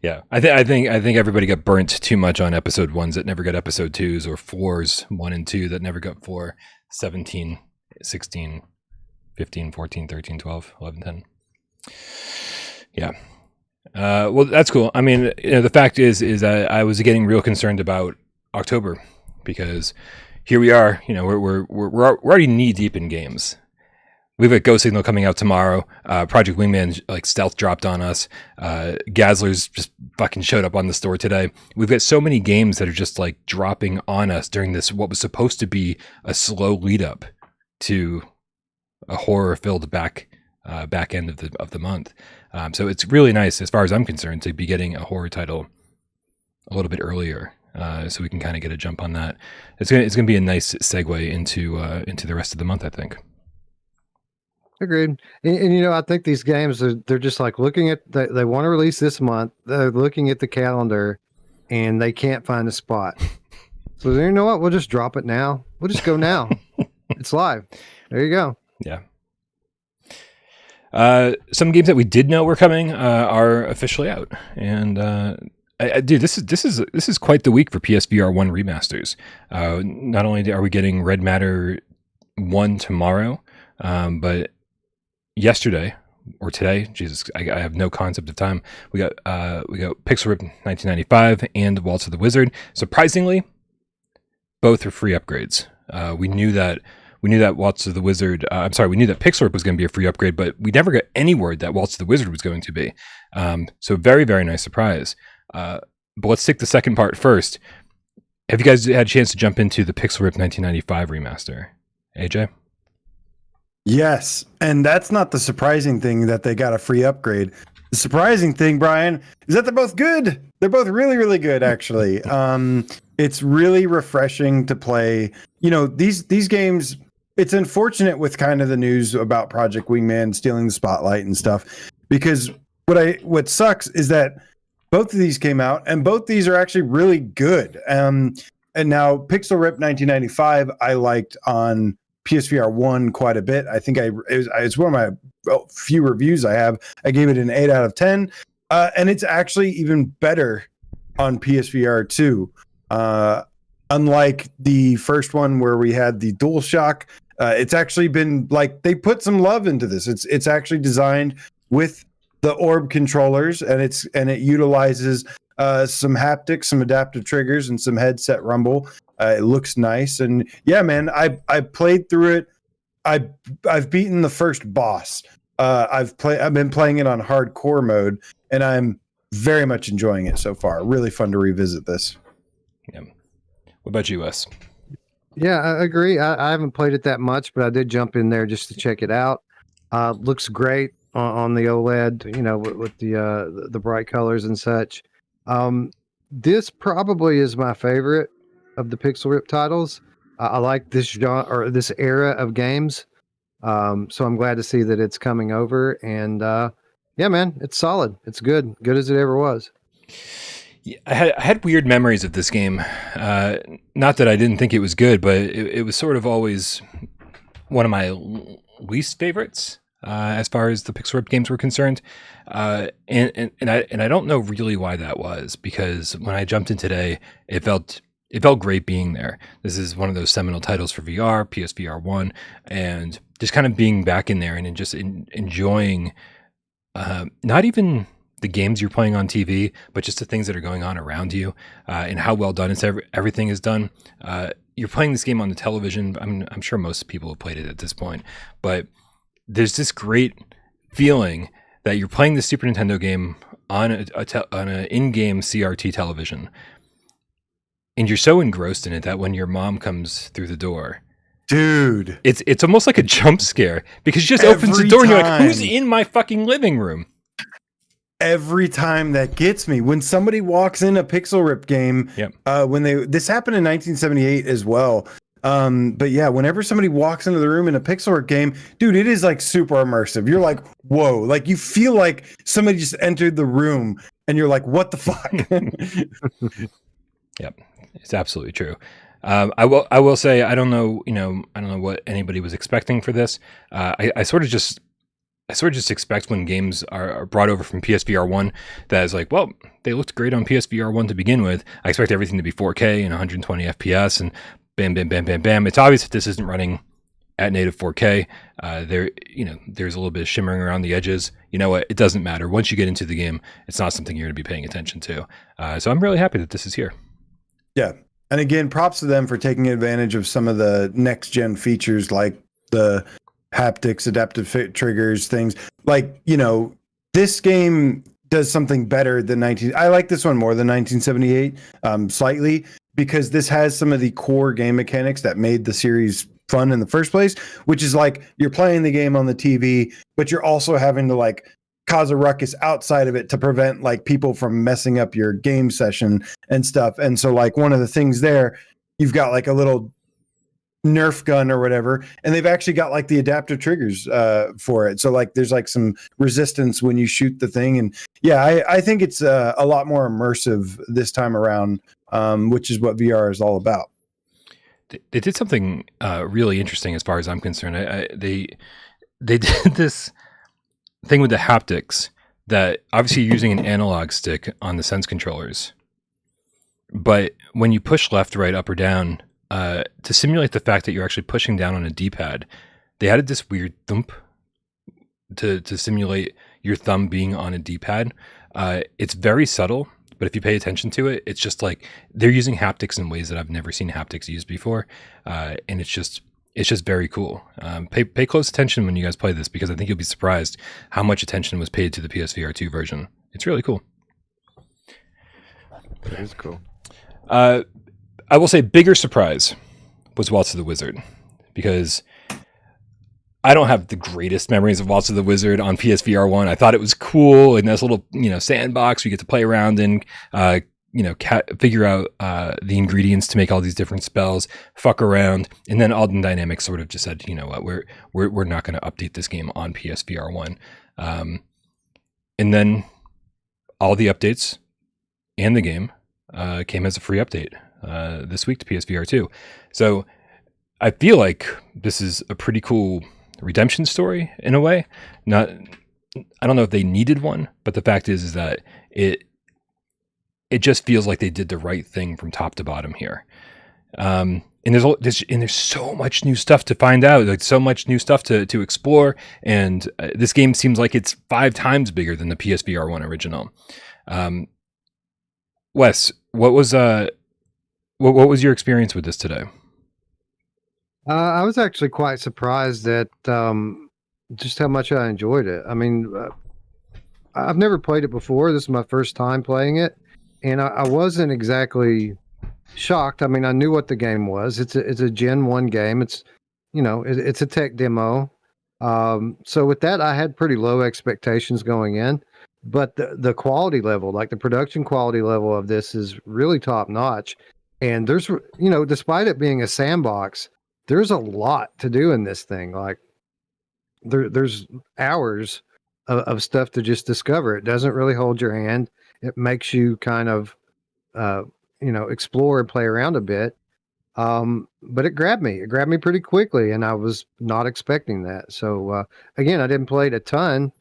Yeah, I think everybody got burnt too much on episode 1s that never got episode 2s, or 4s 1 and 2 that never got 4, 17, 16, 15, 14, 13, 12, 11, 10. Yeah. Well, that's cool. I mean, the fact is that I was getting real concerned about October, because here we are. We're already knee deep in games. We've got Ghost Signal coming out tomorrow. Project Wingman like stealth dropped on us. Gazzlers just fucking showed up on the store today. We've got so many games that are just like dropping on us during this, what was supposed to be a slow lead up to a horror filled back end of the month. So it's really nice, as far as I'm concerned, to be getting a horror title a little bit earlier, so we can kind of get a jump on that. It's gonna be a nice segue into the rest of the month, I think. Agreed. And I think these games they're just like looking at they want to release this month. They're looking at the calendar, and they can't find a spot. So you know what? We'll just drop it now. We'll just go now. It's live. There you go. Yeah. Some games that we did know were coming are officially out, and dude, this is quite the week for PSVR1 remasters. Not only are we getting Red Matter 1 tomorrow, but yesterday or today, Jesus, I have no concept of time. We got Pixel Rip 1995 and Waltz of the Wizard. Surprisingly, both are free upgrades. We knew that Waltz of the Wizard. We knew that Pixel Rip was going to be a free upgrade, but we never got any word that Waltz of the Wizard was going to be. So very, very nice surprise. But let's take the second part first. Have you guys had a chance to jump into the Pixel Rip 1995 remaster? AJ? Yes, and that's not the surprising thing that they got a free upgrade. The surprising thing, Brian, is that they're both good. They're both really, really good, actually. It's really refreshing to play. These games. It's unfortunate with kind of the news about Project Wingman stealing the spotlight and stuff, because what sucks is that both of these came out and both these are actually really good. And now Pixel Rip 1995 I liked on PSVR1 quite a bit. I think it's one of my few reviews I have. I gave it an 8 out of 10, and it's actually even better on PSVR2. Unlike the first one where we had the DualShock, it's actually been like they put some love into this. It's actually designed with the orb controllers, and it utilizes some haptics, some adaptive triggers, and some headset rumble. It looks nice, and yeah, man, I played through it I've beaten the first boss. I've been playing it on hardcore mode, and I'm very much enjoying it so far. Really fun to revisit this. Yeah. What about you, Wes? Yeah, I agree. I haven't played it that much, but I did jump in there just to check it out. Looks great on the OLED, with the bright colors and such. This probably is my favorite of the Pixel Rip titles. I like this genre or this era of games. So I'm glad to see that it's coming over, and yeah, man, it's solid. It's good as it ever was. Yeah, I had weird memories of this game. Not that I didn't think it was good, but it was sort of always one of my least favorites as far as the Pixel Rip games were concerned. And I don't know really why that was, because when I jumped in today, it felt great being there. This is one of those seminal titles for VR, PSVR1, and just kind of being back in there and just enjoying not even the games you're playing on TV, but just the things that are going on around you, and how well done everything is done. You're playing this game on the television. I'm sure most people have played it at this point, but there's this great feeling that you're playing the Super Nintendo game on an in-game CRT television, and you're so engrossed in it that when your mom comes through the door, dude, it's almost like a jump scare, because she just opens the door and you're like, who's in my fucking living room? Every time that gets me when somebody walks in a Pixel Rip game. Yep. This happened in 1978 as well. But yeah, whenever somebody walks into the room in a Pixel Rip game, dude, it is like super immersive. You're like, whoa, like you feel like somebody just entered the room and you're like, what the fuck? Yep. It's absolutely true. I will say, I don't know what anybody was expecting for this. I sort of just expect when games are brought over from PSVR1 that is like, well, they looked great on PSVR1 to begin with. I expect everything to be 4K and 120 FPS and bam, bam, bam, bam, bam. It's obvious that this isn't running at native 4K. There's a little bit of shimmering around the edges. You know what? It doesn't matter. Once you get into the game, it's not something you're going to be paying attention to. So I'm really happy that this is here. Yeah. And again, props to them for taking advantage of some of the next gen features like the haptics, adaptive triggers, things like, this game does something better than I like this one more than 1978, slightly, because this has some of the core game mechanics that made the series fun in the first place, which is like you're playing the game on the TV, but you're also having to like cause a ruckus outside of it to prevent like people from messing up your game session and stuff. And so like one of the things there, you've got like a little Nerf gun or whatever, and they've actually got like the adaptive triggers for it. So like there's like some resistance when you shoot the thing. And yeah, I think it's a lot more immersive this time around, which is what VR is all about. They did something really interesting as far as I'm concerned. They did this thing with the haptics that obviously you're using an analog stick on the Sense controllers, but when you push left, right, up, or down, to simulate the fact that you're actually pushing down on a D-pad, they added this weird thump to simulate your thumb being on a D-pad. It's very subtle, but if you pay attention to it, it's just like they're using haptics in ways that I've never seen haptics used before, and it's just very cool. Pay close attention when you guys play this, because I think you'll be surprised how much attention was paid to the PSVR2 version. It's really cool. It is cool. I will say bigger surprise was Waltz of the Wizard, because I don't have the greatest memories of Waltz of the Wizard on PSVR1. I thought it was cool in this little, sandbox we get to play around and, figure out the ingredients to make all these different spells, fuck around. And then Alden Dynamics sort of just said, you know what, we're not going to update this game on PSVR1. And then all the updates and the game came as a free update this week to PSVR2. So I feel like this is a pretty cool redemption story in a way. I don't know if they needed one, but the fact is that it just feels like they did the right thing from top to bottom here. And there's so much new stuff to find out, like so much new stuff to explore. And this game seems like it's 5 times bigger than the PSVR1 original. Wes, what was your experience with this today? I was actually quite surprised at just how much I enjoyed it. I mean, I've never played it before. This is my first time playing it, and I wasn't exactly shocked. I mean, I knew what the game was. It's a Gen 1 game. It's it's a tech demo. So with that, I had pretty low expectations going in, but the quality level, like the production quality level of this, is really top notch. And there's despite it being a sandbox, there's a lot to do in this thing. Like there's hours of stuff to just discover. It doesn't really hold your hand. It makes you kind of explore and play around a bit. But it grabbed me. It grabbed me pretty quickly, and I was not expecting that. So again, I didn't play it a ton,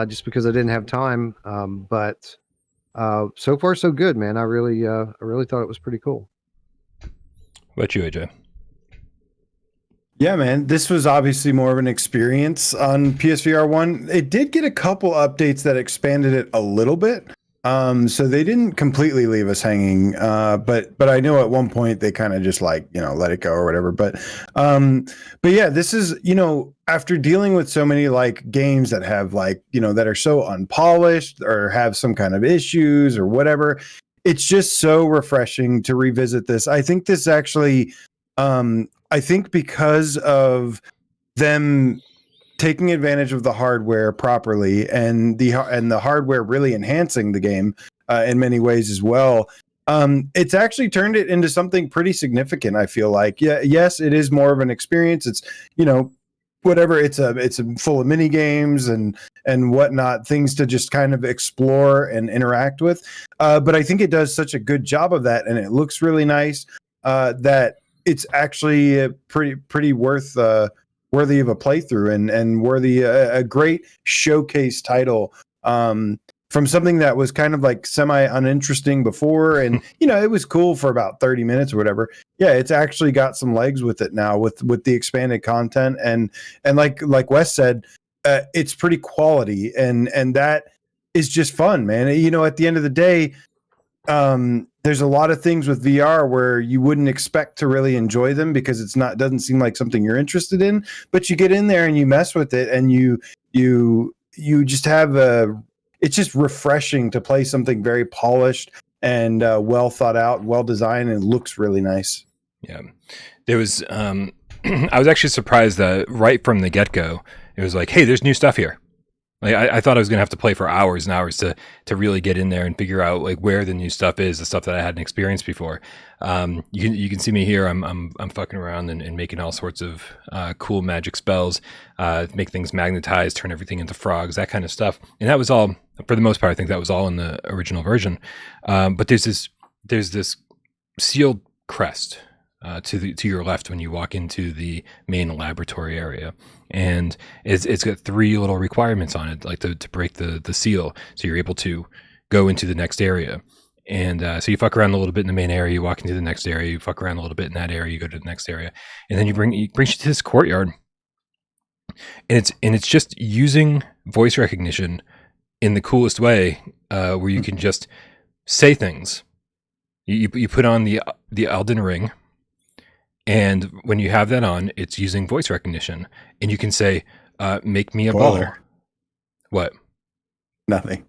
just because I didn't have time. But so far so good, man. I really thought it was pretty cool. What about you, AJ? Yeah, man, this was obviously more of an experience on PSVR1. It did get a couple updates that expanded it a little bit. So they didn't completely leave us hanging. But I know at one point they kind of just like, let it go or whatever. But yeah, this is, after dealing with so many like games that have like, that are so unpolished or have some kind of issues or whatever, it's just so refreshing to revisit this. I think this actually, I think because of them taking advantage of the hardware properly and the hardware really enhancing the game in many ways as well, it's actually turned it into something pretty significant. I feel like, yes, it is more of an experience. It's whatever. It's full of mini games and whatnot, things to just kind of explore and interact with. But I think it does such a good job of that, and it looks really nice. That it's actually pretty worthy of a playthrough and worthy a great showcase title from something that was kind of like semi uninteresting before, and it was cool for about 30 minutes or whatever. Yeah, it's actually got some legs with it now with the expanded content and like Wes said, it's pretty quality and that is just fun, man. At the end of the day, there's a lot of things with VR where you wouldn't expect to really enjoy them because doesn't seem like something you're interested in, but you get in there and you mess with it and you just have it's just refreshing to play something very polished and well thought out, well designed, and looks really nice. Yeah. There was I was actually surprised that right from the get-go, it was like, hey, there's new stuff here. Like I thought I was gonna have to play for hours and hours to really get in there and figure out like where the new stuff is, the stuff that I hadn't experienced before. You can see me here. I'm fucking around and making all sorts of cool magic spells, make things magnetize, turn everything into frogs, that kind of stuff. And that was all, for the most part, I think that was all in the original version. But there's this sealed crest to your left when you walk into the main laboratory area, and it's got 3 little requirements on it, like to break the seal, so you're able to go into the next area. And so you fuck around a little bit in the main area, you walk into the next area, you fuck around a little bit in that area, you go to the next area, and then it brings you to this courtyard, and it's just using voice recognition in the coolest way, where you can just say things. You put on the Elden Ring. And when you have that on, it's using voice recognition, and you can say, "Make me a ball." What? Nothing.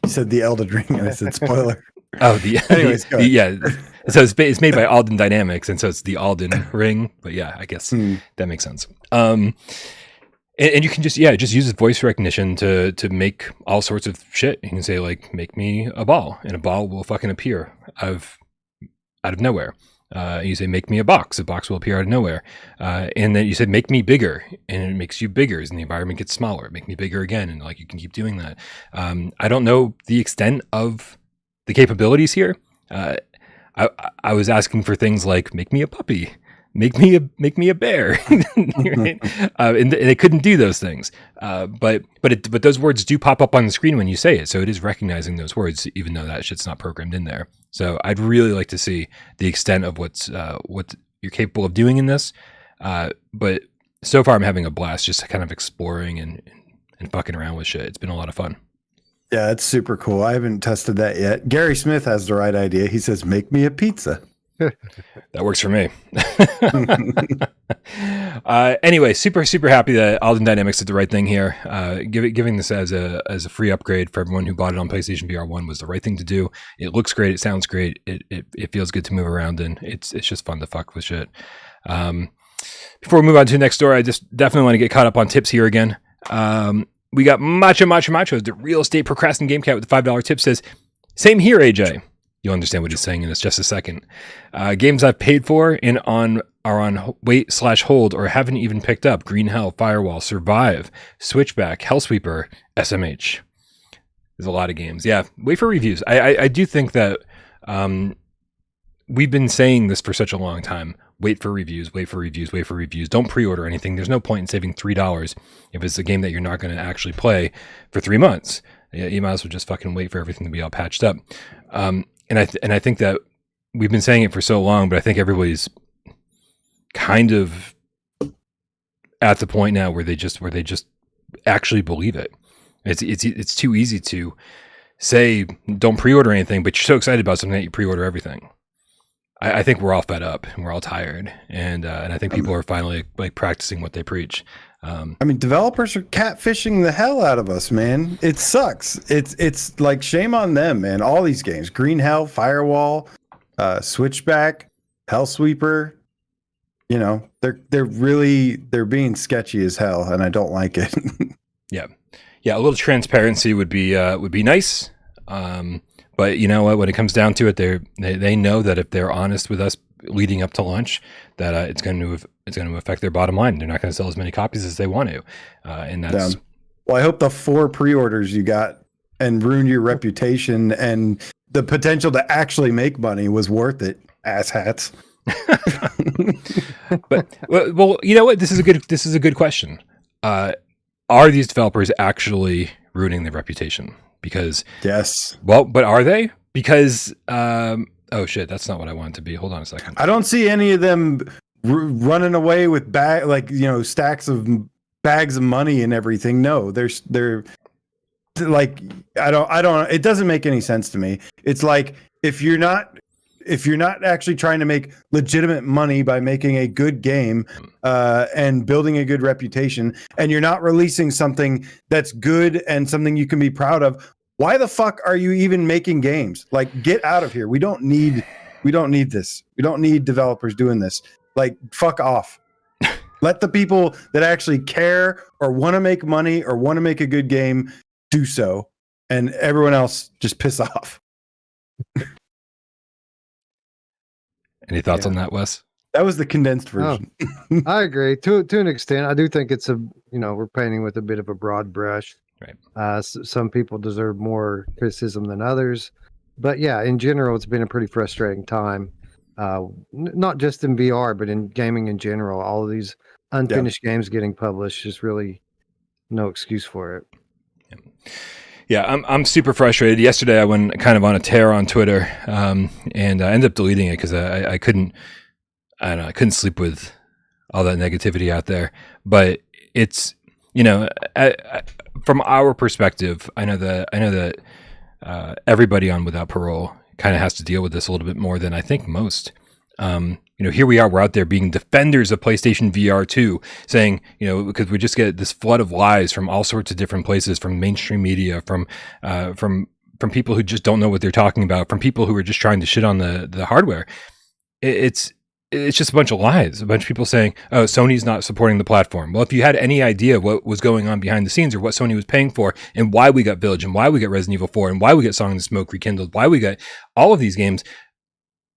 You said the Elden Ring, and I said spoiler. Oh, anyways, go ahead. Yeah. So it's made by Alden Dynamics, and so it's the Alden Ring. But yeah, I guess that makes sense. And you can just use voice recognition to make all sorts of shit. You can say like, "Make me a ball," and a ball will fucking appear out of nowhere. You say, "Make me a box." A box will appear out of nowhere. And then you said, "Make me bigger," and it makes you bigger as the environment gets smaller. Make me bigger again, and like you can keep doing that. I don't know the extent of the capabilities here. I was asking for things like, "Make me a puppy," make me a bear," right? And they couldn't do those things. But those words do pop up on the screen when you say it, so it is recognizing those words, even though that shit's not programmed in there. So I'd really like to see the extent of what you're capable of doing in this. But so far, I'm having a blast just kind of exploring and fucking around with shit. It's been a lot of fun. Yeah, it's super cool. I haven't tested that yet. Gary Smith has the right idea. He says, "Make me a pizza." That works for me. Anyway, super happy that Alden Dynamics did the right thing here. Giving this as a free upgrade for everyone who bought it on PlayStation VR1 was the right thing to do. It looks great. It sounds great. It feels good to move around in. It's just fun to fuck with shit. Before we move on to the next story, I just definitely want to get caught up on tips here again. We got Macho, the real estate procrastinating game cat with the $5 tip says, "Same here, AJ." You'll understand what he's saying in just a second. Games I've paid for and are on wait/hold or haven't even picked up: Green Hell, Firewall, Survive, Switchback, Hellsweeper, SMH. There's a lot of games. Yeah, wait for reviews. I do think that we've been saying this for such a long time. Wait for reviews. Don't pre-order anything. There's no point in saving $3 if it's a game that you're not going to actually play for 3 months. You might as well just fucking wait for everything to be all patched up. And I think that we've been saying it for so long, but I think everybody's kind of at the point now where they just actually believe it. It's too easy to say don't pre-order anything, but you're so excited about something that you pre-order everything. I think we're all fed up and we're all tired, and I think people are finally like practicing what they preach. I mean, developers are catfishing the hell out of us, man. It sucks. It's like shame on them, man. All these games: Green Hell, Firewall, Switchback, Hellsweeper. You know, they're being sketchy as hell, and I don't like it. Yeah. A little transparency would be nice. But you know what? When it comes down to it, they know that if they're honest with us leading up to launch, that it's going to affect their bottom line. They're not going to sell as many copies as they want to, and that's. Well, I hope the 4 pre-orders you got and ruined your reputation and the potential to actually make money was worth it, asshats. But well, you know what? This is a good question. Are these developers actually ruining their reputation? Because yes. Well, but are they? Because oh shit, that's not what I wanted to be. Hold on a second. I don't see any of them running away with stacks of bags of money and everything. No, they're like I don't. It doesn't make any sense to me. It's like if you're not actually trying to make legitimate money by making a good game and building a good reputation, and you're not releasing something that's good and something you can be proud of, why the fuck are you even making games? Like, get out of here. We don't need this. We don't need developers doing this. Like, fuck off. Let the people that actually care or want to make money or want to make a good game do so, and everyone else just piss off. Any thoughts on that, Wes? That was the condensed version. Oh, I agree to an extent. I do think it's we're painting with a bit of a broad brush. Right. Some people deserve more criticism than others, but yeah, in general, it's been a pretty frustrating time. Not just in VR, but in gaming in general. All of these unfinished games getting published is really no excuse for it. Yeah, I'm super frustrated. Yesterday, I went kind of on a tear on Twitter, and I ended up deleting it because I couldn't sleep with all that negativity out there. But it's from our perspective, I know that everybody on Without Parole kind of has to deal with this a little bit more than I think most. Here we are, we're out there being defenders of PlayStation VR2, saying, because we just get this flood of lies from all sorts of different places, from mainstream media, from people who just don't know what they're talking about, from people who are just trying to shit on the hardware. It's just a bunch of lies, a bunch of people saying, oh, Sony's not supporting the platform. Well, if you had any idea what was going on behind the scenes or what Sony was paying for and why we got Village and why we got Resident Evil 4 and why we got Song in the Smoke Rekindled, why we got all of these games,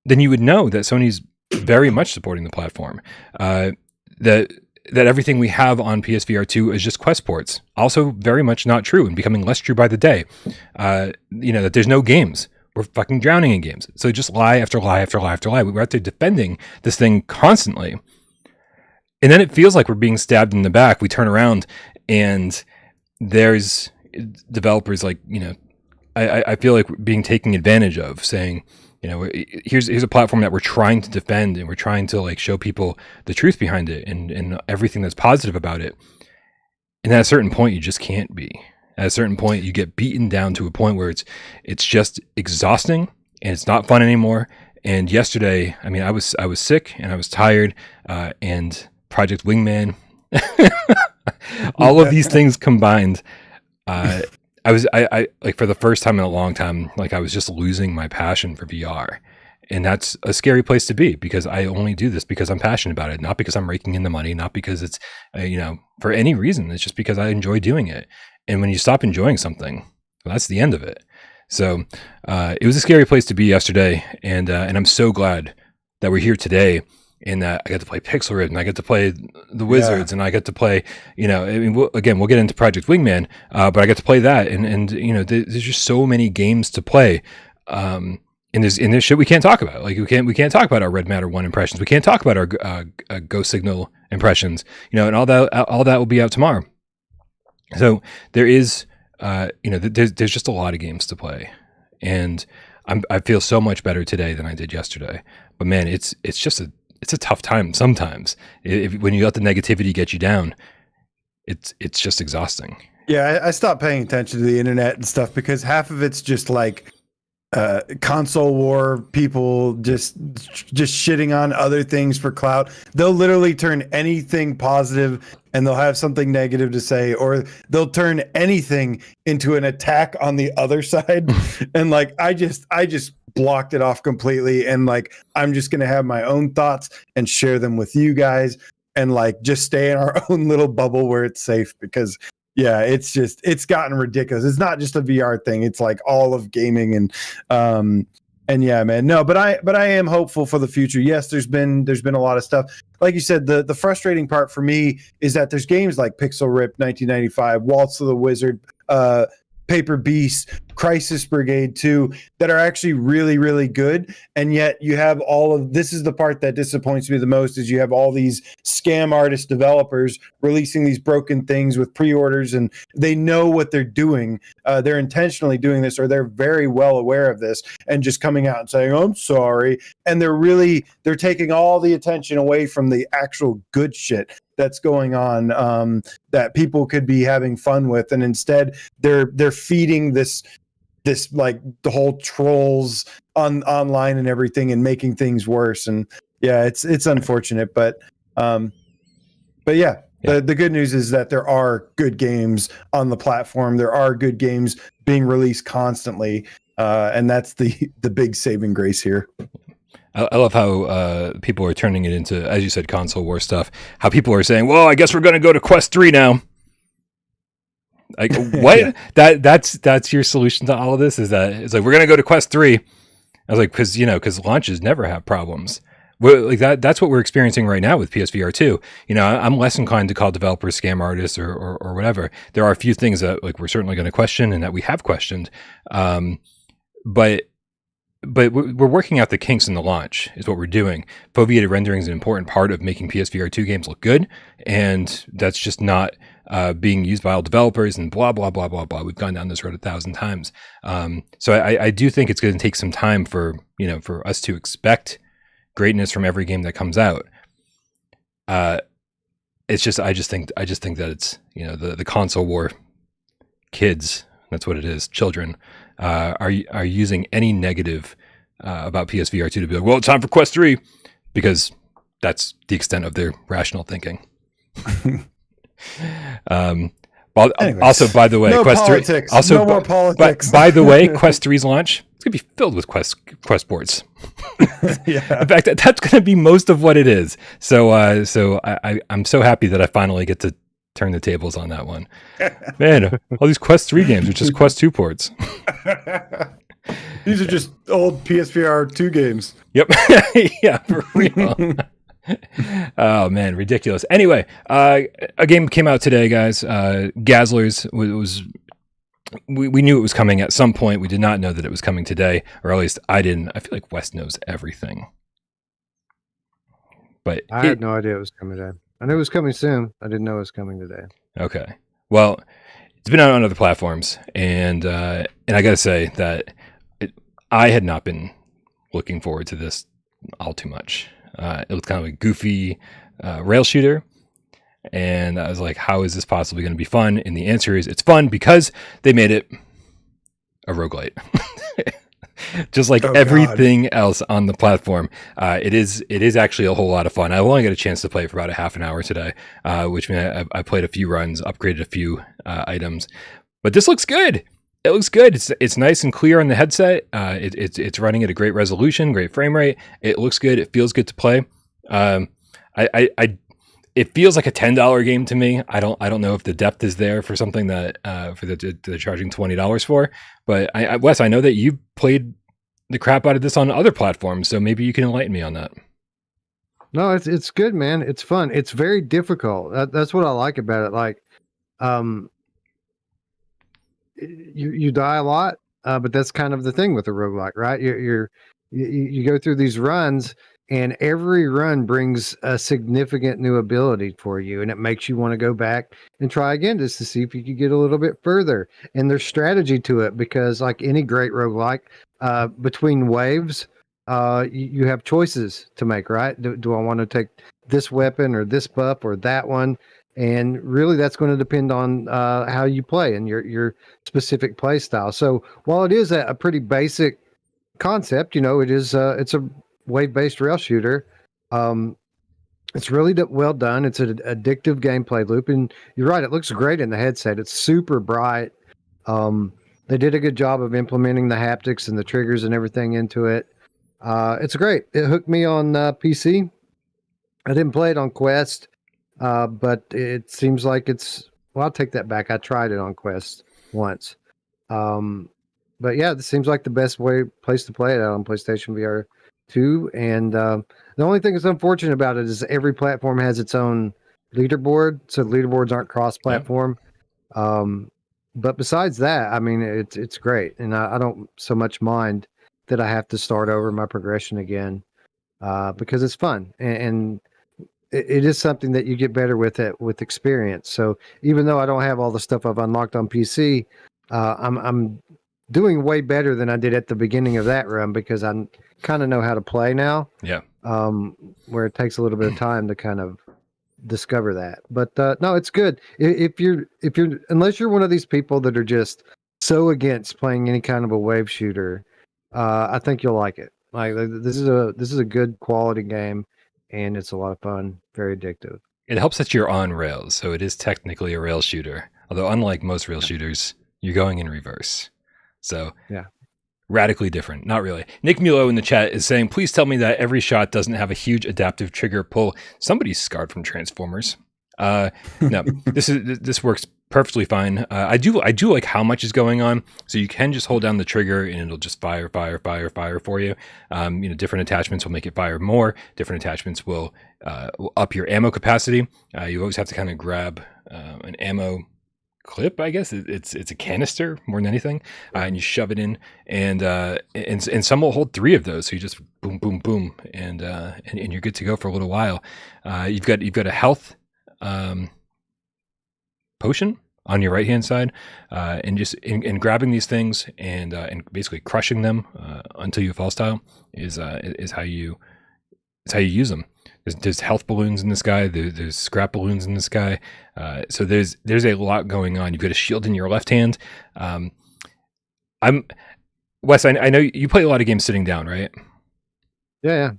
then you would know that Sony's very much supporting the platform. That everything we have on PSVR2 is just Quest ports. Also very much not true and becoming less true by the day. That there's no games. We're fucking drowning in games. So just lie after lie after lie after lie. We're out there defending this thing constantly. And then it feels like we're being stabbed in the back. We turn around and there's developers like, I feel like we're being taken advantage of, saying, here's a platform that we're trying to defend and we're trying to like show people the truth behind it and everything that's positive about it. And at a certain point, you just can't be. At a certain point, you get beaten down to a point where it's just exhausting and it's not fun anymore. And yesterday, I mean, I was sick and I was tired, and Project Wingman, all of these things combined, I like for the first time in a long time, like I was just losing my passion for VR. And that's a scary place to be, because I only do this because I'm passionate about it, not because I'm raking in the money, not because it's, for any reason. It's just because I enjoy doing it. And when you stop enjoying something, well, that's the end of it. So it was a scary place to be yesterday. And I'm so glad that we're here today, and that I got to play Pixel Rift, and I get to play the Wizards, and I get to play, we'll get into Project Wingman, but I get to play that. And there's just so many games to play. And there's shit we can't talk about. Like we can't talk about our Red Matter 1 impressions. We can't talk about our Go Signal impressions. And all that will be out tomorrow. So there is, there's just a lot of games to play, and I feel so much better today than I did yesterday. But man, it's a tough time sometimes. When you let the negativity get you down, it's just exhausting. Yeah, I stopped paying attention to the internet and stuff because half of it's just like console war, people just shitting on other things for clout. They'll literally turn anything positive and they'll have something negative to say, or they'll turn anything into an attack on the other side. And like I just blocked it off completely, and like I'm just gonna have my own thoughts and share them with you guys, and like just stay in our own little bubble where it's safe, because yeah, it's gotten ridiculous. It's not just a VR thing. It's like all of gaming, and yeah, man. No, but I am hopeful for the future. Yes, there's been a lot of stuff. Like you said, the frustrating part for me is that there's games like Pixel Rift 1995, Waltz of the Wizard, Paper Beast, Crisis Brigade 2 that are actually really, really good. And yet you have this is the part that disappoints me the most, is you have all these scam artist developers releasing these broken things with pre-orders, and they know what they're doing. They're intentionally doing this, or they're very well aware of this, and just coming out and saying, I'm sorry. And they're taking all the attention away from the actual good shit that's going on, that people could be having fun with, and instead they're feeding this like the whole trolls online and everything, and making things worse. And yeah, it's unfortunate, but yeah. The good news is that there are good games on the platform. There are good games being released constantly, and that's the big saving grace here. I love how people are turning it into, as you said, console war stuff. How people are saying, well, I guess we're going to go to Quest 3 now. Like, what? Yeah. That's your solution to all of this? Is that it's like, we're going to go to Quest 3. I was like, because launches never have problems. Like that's what we're experiencing right now with PSVR 2. I'm less inclined to call developers scam artists or whatever. There are a few things that like we're certainly going to question, and that we have questioned. But we're working out the kinks in the launch is what we're doing. Foveated rendering is an important part of making PSVR 2 games look good, and that's just not being used by all developers, and blah, blah, blah, blah, blah. We've gone down this road 1,000 times. So I do think it's going to take some time for us to expect greatness from every game that comes out. It's just, I just think that it's, the console war kids, that's what it is, children, are using any negative about PSVR 2 to be like, well, it's time for Quest 3, because that's the extent of their rational thinking. Anyways, also, by the way, no Quest politics. 3. Also, no more politics. By the way, Quest 3's launch, it's gonna be filled with Quest boards. Yeah. In fact, that's gonna be most of what it is. So I'm so happy that I finally get to turn the tables on that one. Man, all these Quest 3 games are just Quest 2 ports. These are just old PSVR 2 games. Yep. Yeah, for real. Oh man, ridiculous. Anyway, a game came out today, guys. Gazzlers was we knew it was coming at some point. We did not know that it was coming today, or at least I didn't. I feel like Wes knows everything, but I had no idea it was coming today. I knew it was coming soon. I didn't know it was coming today. Okay, well, it's been out on other platforms, and I gotta say that I had not been looking forward to this all too much. It was kind of a goofy rail shooter, and I was like, how is this possibly going to be fun? And the answer is it's fun because they made it a roguelite. Just like Oh, God. everything else on the platform. It is actually a whole lot of fun. I only got a chance to play for about a half an hour today, which means I played a few runs, upgraded a few items. But this looks good. It looks good. It's nice and clear on the headset. It's running at a great resolution, great frame rate. It looks good. It feels good to play. It feels like a $10 game to me. I don't know if the depth is there for something that they're charging $20 for. But Wes, I know that you played the crap out of this on other platforms, so maybe you can enlighten me on that. No, it's good, man. It's fun. It's very difficult. That's what I like about it. Like, you die a lot, but that's kind of the thing with a roguelike, right? You go through these runs, and every run brings a significant new ability for you, and it makes you want to go back and try again just to see if you could get a little bit further. And there's strategy to it because, like any great roguelike, between waves, you have choices to make, right? Do I want to take this weapon or this buff or that one? And really, that's going to depend on how you play and your specific play style. So while it is a pretty basic concept, it's a wave-based rail shooter. It's really well done. It's an addictive gameplay loop, and you're right. It looks great in the headset. It's super bright. They did a good job of implementing the haptics and the triggers and everything into it. It's great. It hooked me on PC. I didn't play it on Quest, but it seems like I'll take that back. I tried it on Quest once. But yeah, this seems like the best place to play it out on PlayStation VR 2. And the only thing that's unfortunate about it is every platform has its own leaderboard, so the leaderboards aren't cross-platform. But besides that, I mean, it's great, and I don't so much mind that I have to start over my progression again because it's fun, and it is something that you get better with it with experience. So even though I don't have all the stuff I've unlocked on PC, I'm doing way better than I did at the beginning of that run because I kind of know how to play now. Yeah. Where it takes a little bit of time to kind of discover that. But no, it's good. If you're unless you're one of these people that are just so against playing any kind of a wave shooter, I think you'll like it. Like this is a good quality game, and it's a lot of fun, very addictive. It helps that you're on rails, so it is technically a rail shooter. Although unlike most rail shooters, you're going in reverse. So yeah. Radically different. Not really. Nick Mulo in the chat is saying, please tell me that every shot doesn't have a huge adaptive trigger pull. Somebody's scarred from Transformers. No, this works perfectly fine. I do like how much is going on. So you can just hold down the trigger and it'll just fire for you. Different attachments will make it fire more. Different attachments will up your ammo capacity. You always have to kind of grab an ammo clip, I guess. It's a canister more than anything, and you shove it in, and some will hold 3 of those. So you just boom, boom, boom, and you're good to go for a little while. You've got a health potion on your right hand side, and just in grabbing these things and basically crushing them until you fall style is how you use them. There's health balloons in this guy. There's scrap balloons in this guy. So there's a lot going on. You've got a shield in your left hand. Wes, I know you play a lot of games sitting down, right? Yeah.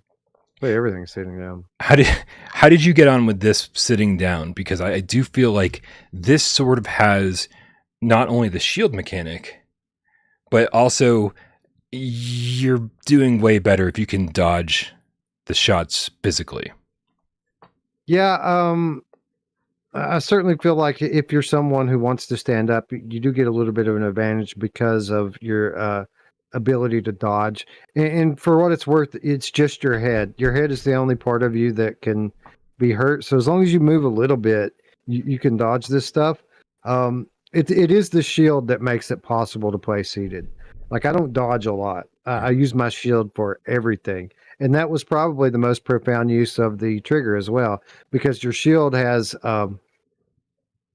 Play everything sitting down. How did you get on with this sitting down? Because I do feel like this sort of has not only the shield mechanic, but also you're doing way better if you can dodge the shots physically. Yeah, I certainly feel like if you're someone who wants to stand up, you do get a little bit of an advantage because of your ability to dodge. And for what it's worth, it's just your head. Your head is the only part of you that can be hurt. So as long as you move a little bit, you can dodge this stuff. It is the shield that makes it possible to play seated. Like I don't dodge a lot. I use my shield for everything. And that was probably the most profound use of the trigger as well, because your shield has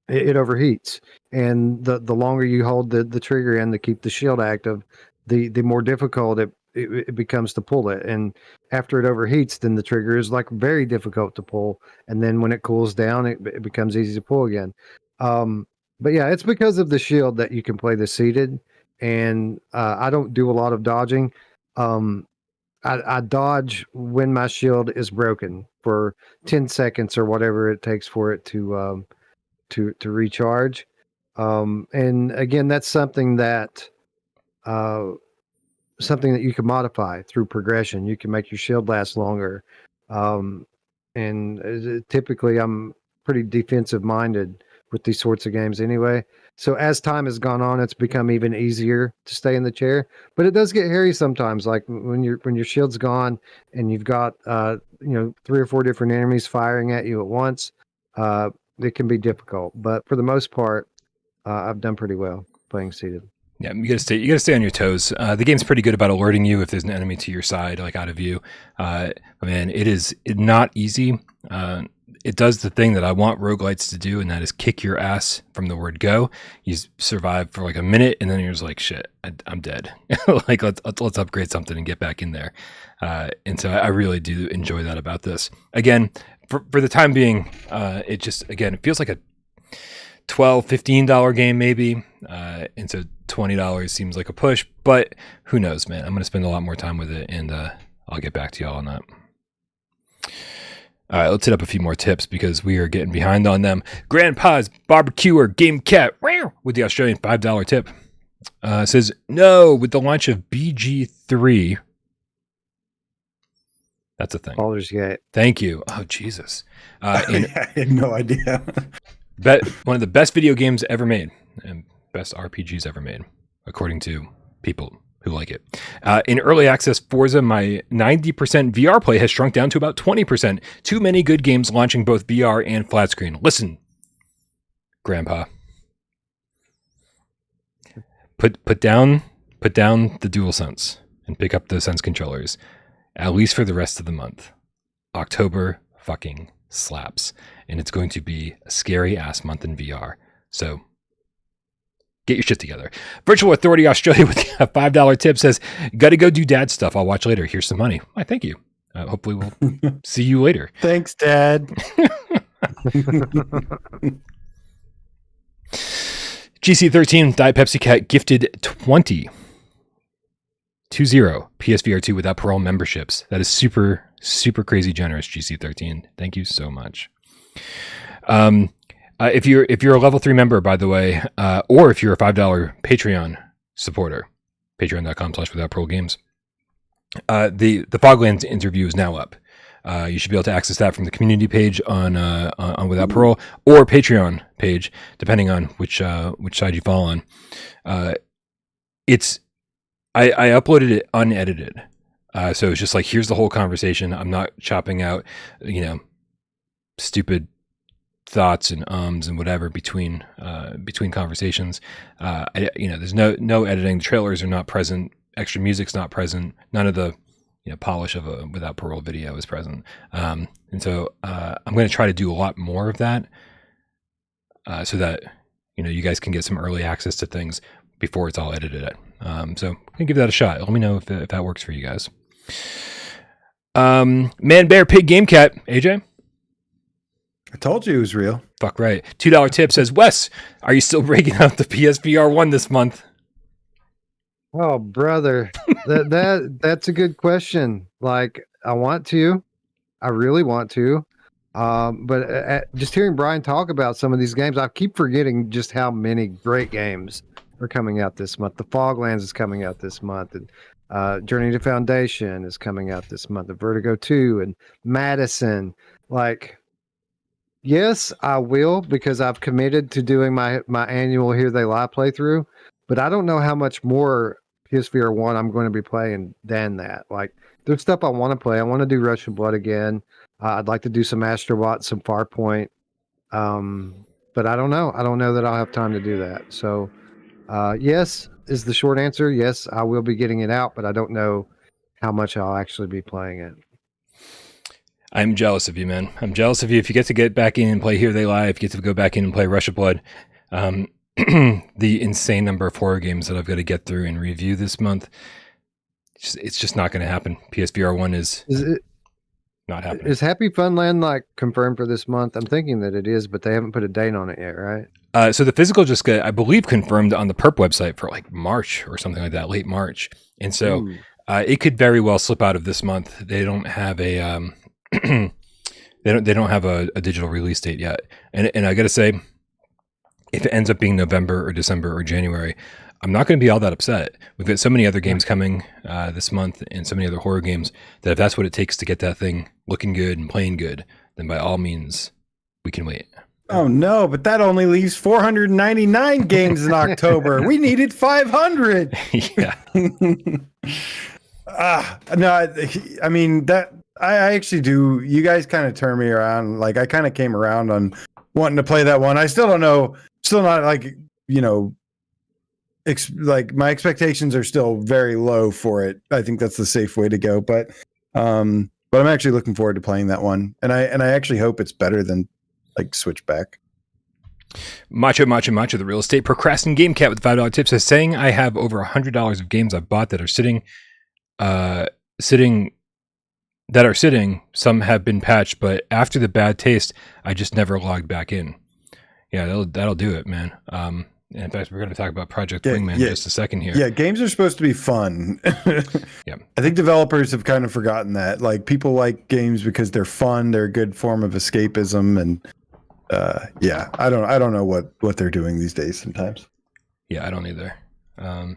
it overheats, and the longer you hold the trigger in to keep the shield active, the more difficult it becomes to pull it. And after it overheats, then the trigger is like very difficult to pull, and then when it cools down, it becomes easy to pull again. But yeah, it's because of the shield that you can play the seated. and I don't do a lot of dodging. I dodge when my shield is broken for 10 seconds or whatever it takes for it to recharge. And again, that's something that you can modify through progression. You can make your shield last longer. And typically I'm pretty defensive minded with these sorts of games anyway. So as time has gone on, it's become even easier to stay in the chair. But it does get hairy sometimes, like when your shield's gone and you've got 3 or 4 different enemies firing at you at once. It can be difficult, but for the most part, I've done pretty well playing seated. Yeah, you gotta stay on your toes. The game's pretty good about alerting you if there's an enemy to your side, like out of view. Man, it is not easy. It does the thing that I want roguelites to do, and that is kick your ass from the word go. You survive for like a minute, and then you're just like, shit, I'm dead. Like let's upgrade something and get back in there. And so I really do enjoy that about this. Again, for the time being, it feels like a $12-15 game maybe, and so $20 seems like a push, but who knows, man. I'm going to spend a lot more time with it, and I'll get back to y'all on that. All right, let's hit up a few more tips because we are getting behind on them. Grandpa's Barbecuer Game Cat with the Australian $5 tip says, no, with the launch of BG3. That's a thing. Baldur's Gate. Thank you. Oh, Jesus. I had no idea. One of the best video games ever made and best RPGs ever made, according to people who like it. In early access Forza, my 90% VR play has shrunk down to about 20%. Too many good games launching both VR and flat screen. Listen, Grandpa. Put down the DualSense and pick up the Sense controllers, at least for the rest of the month. October fucking slaps, and it's going to be a scary ass month in VR. So get your shit together. Virtual Authority Australia with a $5 tip says, gotta go do dad stuff. I'll watch later. Here's some money. Why, thank you. Hopefully we'll see you later. Thanks, Dad. GC13 Diet Pepsi Cat gifted 20 PSVR2 without Parole memberships. That is super, super crazy generous, GC13. Thank you so much. If you're a level 3 member, by the way, or if you're a $5 Patreon supporter, patreon.com/withoutparolegames, the Foglands interview is now up. You should be able to access that from the community page on Without Parole or Patreon page, depending on which side you fall on. I uploaded it unedited, so it's just like, here's the whole conversation. I'm not chopping out, stupid thoughts and ums and whatever between conversations. There's no editing. The trailers are not present. Extra music's not present. None of the polish of a Without Parole video is present. And so I'm going to try to do a lot more of that, so that you guys can get some early access to things before it's all edited. So I'm gonna give that a shot. Let me know if that works for you guys. Man, Bear, Pig, Game Cat, AJ. I told you it was real. Fuck right. $2 tip says, Wes, are you still breaking out the PSVR1 this month? Oh, brother, that's a good question. Like, I really want to, but just hearing Brian talk about some of these games, I keep forgetting just how many great games are coming out this month. The Foglands is coming out this month, and Journey to Foundation is coming out this month. The Vertigo 2 and Madison. Like, yes, I will, because I've committed to doing my annual Here They Lie playthrough, but I don't know how much more PSVR1 I'm going to be playing than that. Like, there's stuff I want to play. I want to do Rush of Blood again. I'd like to do some Astrobot, some Farpoint. But I don't know. I don't know that I'll have time to do that. So, yes is the short answer. Yes, I will be getting it out, but I don't know how much I'll actually be playing it. I'm jealous of you, man. I'm jealous of you. If you get to get back in and play Here They Lie, if you get to go back in and play Rush of Blood, the insane number of horror games that I've got to get through and review this month, it's just not going to happen. PSVR1 is it not happening. Is Happy Funland like confirmed for this month? I'm thinking that it is, but they haven't put a date on it yet, right? So the physical just got, I believe, confirmed on the Perp website for like March or something like that, late March. And so it could very well slip out of this month. They don't have a they don't have a digital release date yet. And I got to say, if it ends up being November or December or January, I'm not going to be all that upset. We've got so many other games coming this month and so many other horror games that if that's what it takes to get that thing looking good and playing good, then by all means, we can wait. Oh no, but that only leaves 499 games in October. We needed 500. Yeah. No, I mean that I actually do. You guys kind of turned me around. Like I kind of came around on wanting to play that one. I still don't know. Still not like, you know, like my expectations are still very low for it. I think that's the safe way to go. But I'm actually looking forward to playing that one. And I actually hope it's better than like Switchback. Macho, the real estate procrastinating game cat with the $5 tip says, saying I have over $100 of games I've bought that are sitting. Some have been patched, but after the bad taste, I just never logged back in. Yeah, that'll do it, man. In fact, we're going to talk about Project Wingman in just a second here. Yeah, games are supposed to be fun. Yeah, I think developers have kind of forgotten that. Like people like games because they're fun, they're a good form of escapism, and yeah, I don't know what they're doing these days sometimes. Yeah, I don't either. Yeah,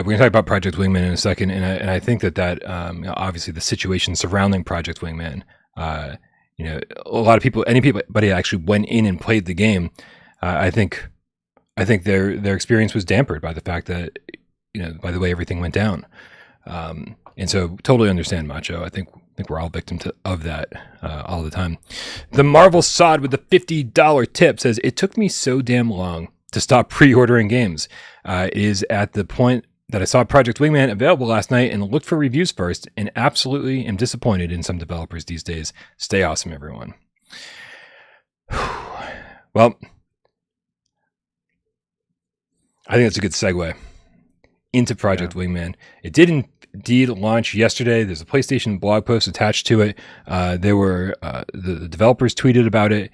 we're going to talk about Project Wingman in a second, and I think that obviously the situation surrounding Project Wingman, you know, a lot of people, anybody actually went in and played the game, I think their experience was dampered by the fact that, you know, by the way everything went down, and so totally understand, Macho. I think we're all victims of that all the time. The Marvel Sod with the $50 tip says, it took me so damn long to stop pre-ordering games. It is at the point that I saw Project Wingman available last night and looked for reviews first, and absolutely am disappointed in some developers these days. Stay awesome, everyone. Well, I think that's a good segue into Project Wingman. It did indeed launch yesterday. There's a PlayStation blog post attached to it. There were the developers tweeted about it.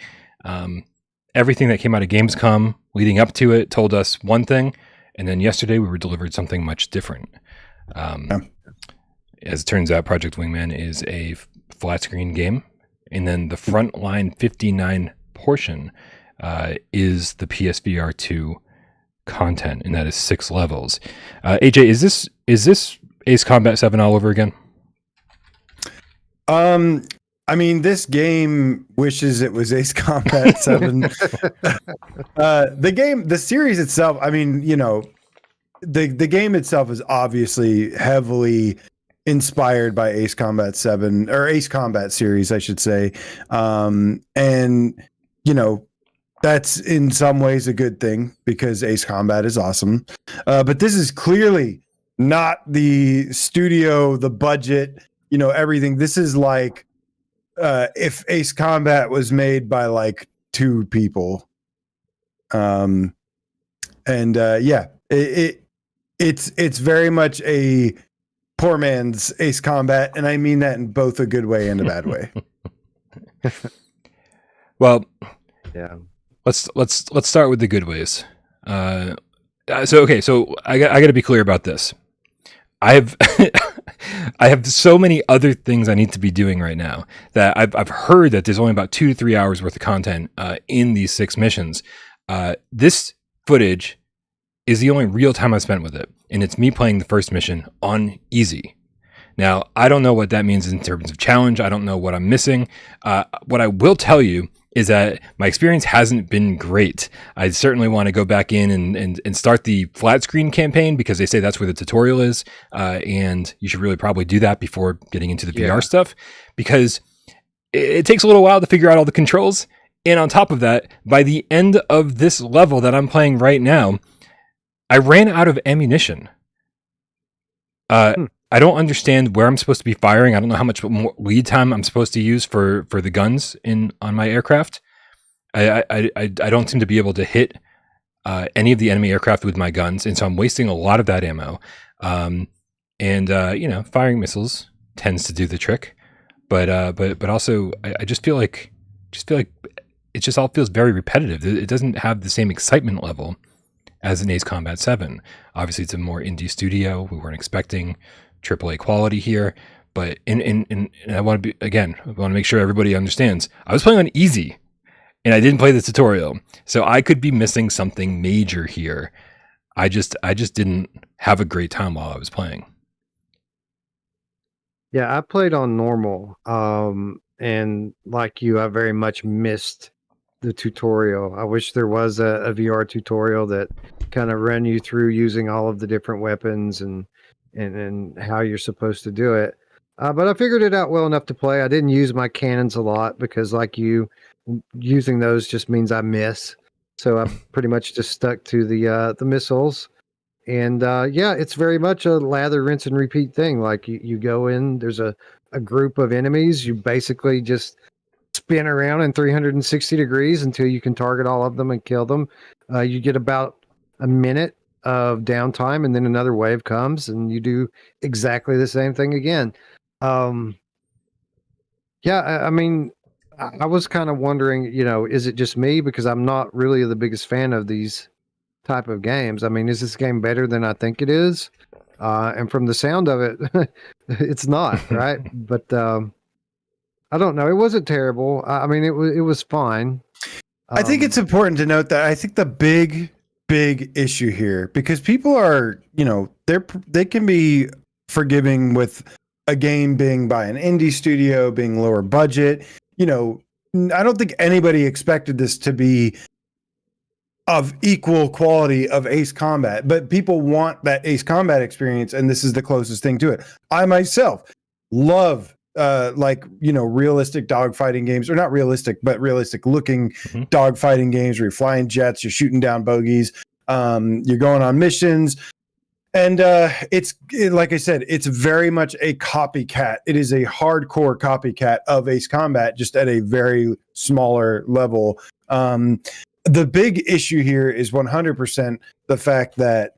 Everything that came out of Gamescom leading up to it told us one thing, and then yesterday we were delivered something much different. As it turns out, Project Wingman is a flat screen game, and then the Frontline 59 portion is the PSVR2 content, and that is 6 levels. AJ, is this Ace Combat 7 all over again? I mean, this game wishes it was Ace Combat 7. The series itself, I mean, you know, the game itself is obviously heavily inspired by Ace Combat 7 or Ace Combat series, I should say. And, you know, that's in some ways a good thing because Ace Combat is awesome. But this is clearly not the studio, the budget, you know, everything. This is like, if Ace Combat was made by like 2 people, yeah, it's very much a poor man's Ace Combat, and I mean that in both a good way and a bad way. Well, Yeah. let's start with the good ways. So I got to be clear about this. I have so many other things I need to be doing right now that I've heard that there's only about 2 to 3 hours worth of content in these 6 missions. This footage is the only real time I've spent with it, and it's me playing the first mission on easy. Now, I don't know what that means in terms of challenge. I don't know what I'm missing. What I will tell you is that my experience hasn't been great. I certainly want to go back in and start the flat screen campaign because they say that's where the tutorial is. And you should really probably do that before getting into the VR stuff, because it takes a little while to figure out all the controls. And on top of that, by the end of this level that I'm playing right now, I ran out of ammunition. I don't understand where I'm supposed to be firing. I don't know how much more lead time I'm supposed to use for the guns on my aircraft. I don't seem to be able to hit any of the enemy aircraft with my guns, and so I'm wasting a lot of that ammo. You know, firing missiles tends to do the trick, but also I just feel like it just all feels very repetitive. It doesn't have the same excitement level as an Ace Combat 7. Obviously, it's a more indie studio. We weren't expecting AAA quality here, but and I want to make sure everybody understands. I was playing on easy, and I didn't play the tutorial, so I could be missing something major here. I just didn't have a great time while I was playing. Yeah, I played on normal, and like you, I very much missed the tutorial. I wish there was a VR tutorial that kind of run you through using all of the different weapons and how you're supposed to do it. But I figured it out well enough to play. I didn't use my cannons a lot because, like you, using those just means I miss. So I pretty much just stuck to the missiles. And yeah, it's very much a lather, rinse, and repeat thing. Like you go in, there's a group of enemies. You basically just spin around in 360 degrees until you can target all of them and kill them. You get about a minute of downtime, and then another wave comes, and you do exactly the same thing again. Yeah, I mean, I was kind of wondering, is it just me? Because I'm not really the biggest fan of these type of games. I mean, is this game better than I think it is? And from the sound of it, it's not, right? But I don't know. It wasn't terrible. I mean, it was fine. I think it's important to note that I think the big issue here, because people are, they can be forgiving with a game being by an indie studio, being lower budget. I don't think anybody expected this to be of equal quality of Ace Combat, but people want that Ace Combat experience, and this is the closest thing to it. I myself love realistic dogfighting games, or not realistic, but realistic looking dogfighting games where you're flying jets, you're shooting down bogeys, you're going on missions. And like I said, it's very much a copycat. It is a hardcore copycat of Ace Combat, just at a very smaller level. The big issue here is 100% the fact that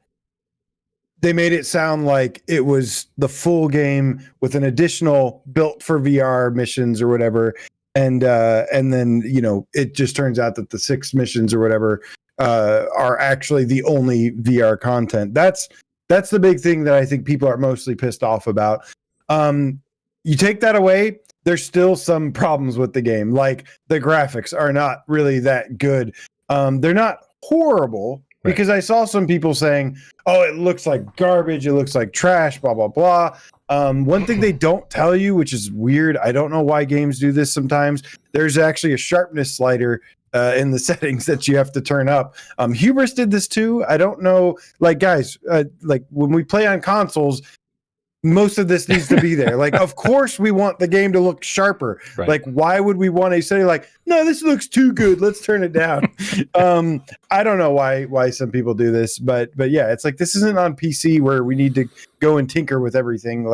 they made it sound like it was the full game with an additional built for VR missions or whatever. And then, it just turns out that the 6 missions or whatever are actually the only VR content. That's the big thing that I think people are mostly pissed off about. You take that away, there's still some problems with the game. Like, the graphics are not really that good. They're not horrible, because I saw some people saying, oh, it looks like garbage, it looks like trash, blah, blah, blah. One thing they don't tell you, which is weird, I don't know why games do this sometimes, there's actually a sharpness slider in the settings that you have to turn up. Hubris did this too. I don't know, guys, when we play on consoles, most of this needs to be there. Of course we want the game to look sharper. Right. Why would we want to say no, this looks too good, let's turn it down? I don't know why some people do this, but yeah, it's this isn't on PC where we need to go and tinker with everything.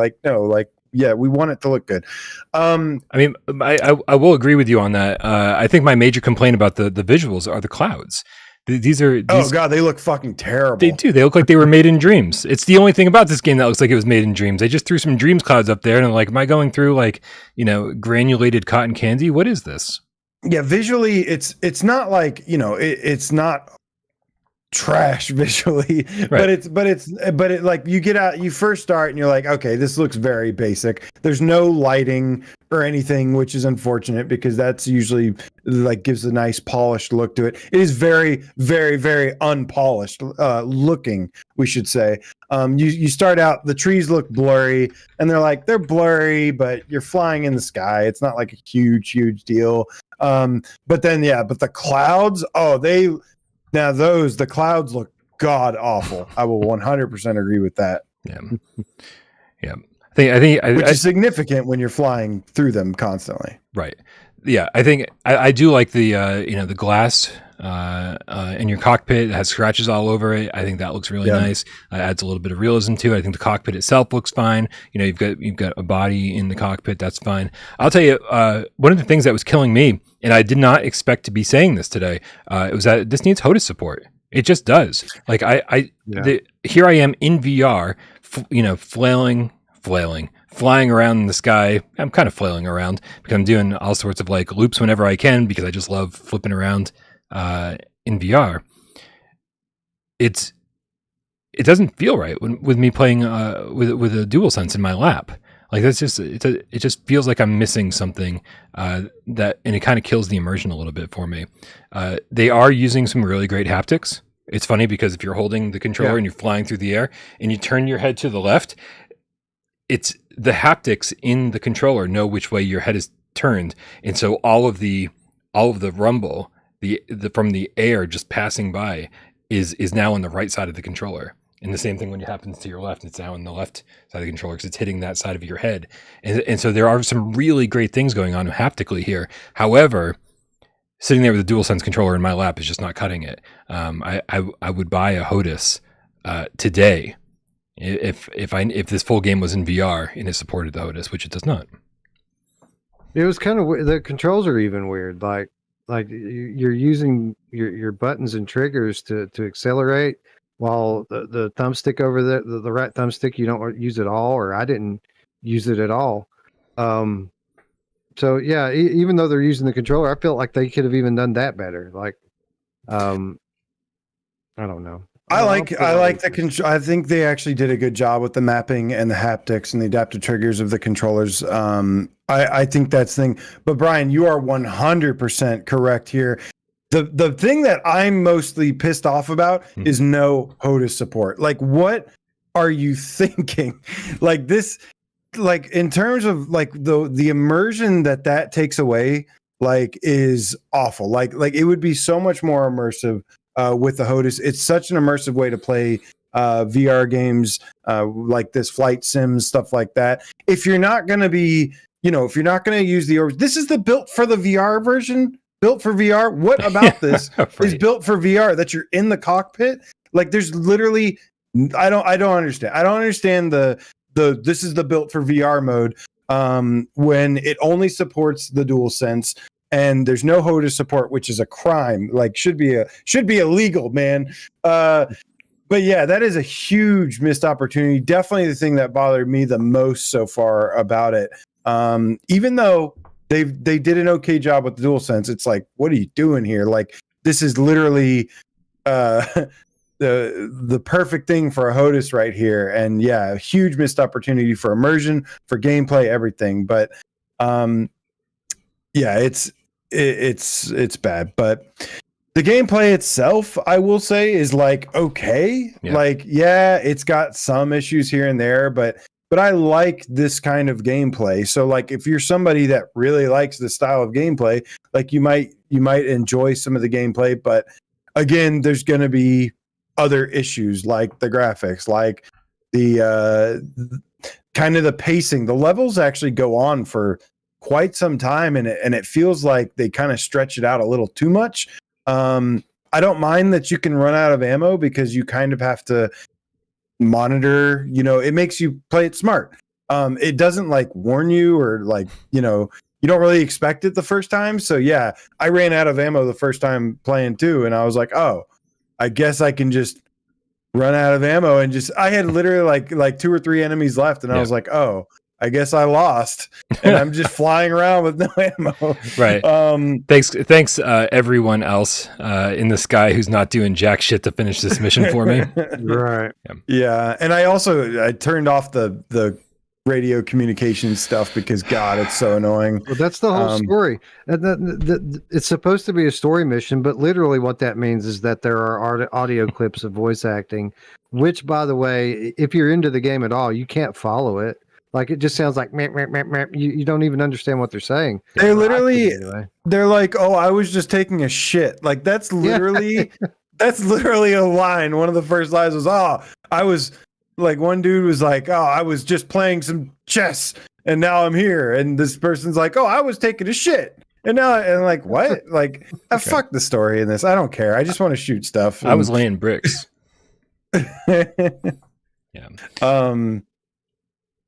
Yeah, we want it to look good. I mean, I will agree with you on that. I think my major complaint about the visuals are the clouds. These oh god, they look fucking terrible. They do. They look like they were made in dreams. It's the only thing about this game that looks like it was made in dreams. They just threw some dreams clouds up there, and I'm like, am I going through granulated cotton candy? What is this? Yeah, visually, it's not it's not trash visually, right. but you get out, you first start and you're like, okay, this looks very basic. There's no lighting or anything, which is unfortunate, because that's usually gives a nice polished look to it. It is very, very, very unpolished looking, we should say. You start out, the trees look blurry, and they're blurry, but you're flying in the sky. It's not a huge deal. But the clouds, the clouds look god awful. I will 100% agree with that. Yeah. Yeah. I think which is significant when you're flying through them constantly. Right. Yeah. I think I do like the the glass in your cockpit. It has scratches all over it. I think that looks really nice. Adds a little bit of realism to it. I think the cockpit itself looks fine. You've got a body in the cockpit. That's fine. I'll tell you, one of the things that was killing me, and I did not expect to be saying this today, it was that this needs HOTAS support. It just does. Here I am in VR, flailing flying around in the sky. I'm kind of flailing around because I'm doing all sorts of like loops whenever I can because I just love flipping around in VR. It doesn't feel right with me playing with a DualSense in my lap. Like that's just it just feels like I'm missing something that, and it kind of kills the immersion a little bit for me. They are using some really great haptics. It's funny because if you're holding the controller and you're flying through the air and you turn your head to the left, it's the haptics in the controller know which way your head is turned, and so all of the rumble from the air just passing by is now on the right side of the controller. And the same thing when it happens to your left, it's now on the left side of the controller because it's hitting that side of your head. And so there are some really great things going on haptically here. However, sitting there with a DualSense controller in my lap is just not cutting it. I would buy a HOTAS today if this full game was in VR and it supported the HOTAS, which it does not. It was kind of weird. The controls are even weird. Like you're using your buttons and triggers to accelerate, while the thumbstick over there, the right thumbstick, you don't use at all, or I didn't use it at all. So yeah, even though they're using the controller, I felt like they could have even done that better. Like, I don't know. I like the control. I think they actually did a good job with the mapping and the haptics and the adaptive triggers of the controllers. I think that's the thing. But Brian, you are 100% correct here. The thing that I'm mostly pissed off about is no HOTAS support. Like, what are you thinking? Like this, like in terms of like the immersion that takes away, like is awful. Like it would be so much more immersive with the HOTAS. It's such an immersive way to play VR games like this, flight sims, stuff like that. If you're not going to be, if you're not going to use this is the built for the VR version. Built for VR. What about this is built for VR? That you're in the cockpit. Like there's literally, I don't understand. I don't understand the this is the built for VR mode when it only supports the DualSense and there's no HOTAS support, which is a crime. Like should be illegal, man. But yeah, that is a huge missed opportunity. Definitely the thing that bothered me the most so far about it. Even though they did an okay job with the DualSense, it's like, what are you doing here? Like, this is literally the perfect thing for a HOTAS right here. And yeah, a huge missed opportunity for immersion, for gameplay, everything. But yeah, it's bad. But the gameplay itself, I will say, is like okay. Yeah. Like, yeah, it's got some issues here and there, but I like this kind of gameplay. So like if you're somebody that really likes this style of gameplay, like you might enjoy some of the gameplay, but again, there's going to be other issues like the graphics, like the kind of the pacing. The levels actually go on for quite some time and it feels like they kind of stretch it out a little too much. I don't mind that you can run out of ammo because you kind of have to monitor, it makes you play it smart. It doesn't like warn you or like, you don't really expect it the first time. So yeah, I ran out of ammo the first time playing too. And I was like, oh, I guess I can just run out of ammo and I had literally like 2 or 3 enemies left. And I was like, oh, I guess I lost and I'm just flying around with no ammo. Right. Thanks everyone else in the sky who's not doing jack shit to finish this mission for me. Right. Yeah. And I turned off the radio communication stuff because God, it's so annoying. Well, that's the whole story. And it's supposed to be a story mission, but literally what that means is that there are audio clips of voice acting, which, by the way, if you're into the game at all, you can't follow it. Like it just sounds like meh, meh, meh, meh. You don't even understand what they're saying. They're literally they're like, oh, I was just taking a shit. Like that's literally that's literally a line. One of the first lines was, oh, I was like, one dude was like, oh, I was just playing some chess and now I'm here. And this person's like, oh, I was taking a shit. And now and like what? Like fuck the story in this. I don't care. I just want to shoot stuff. I was laying bricks. Yeah.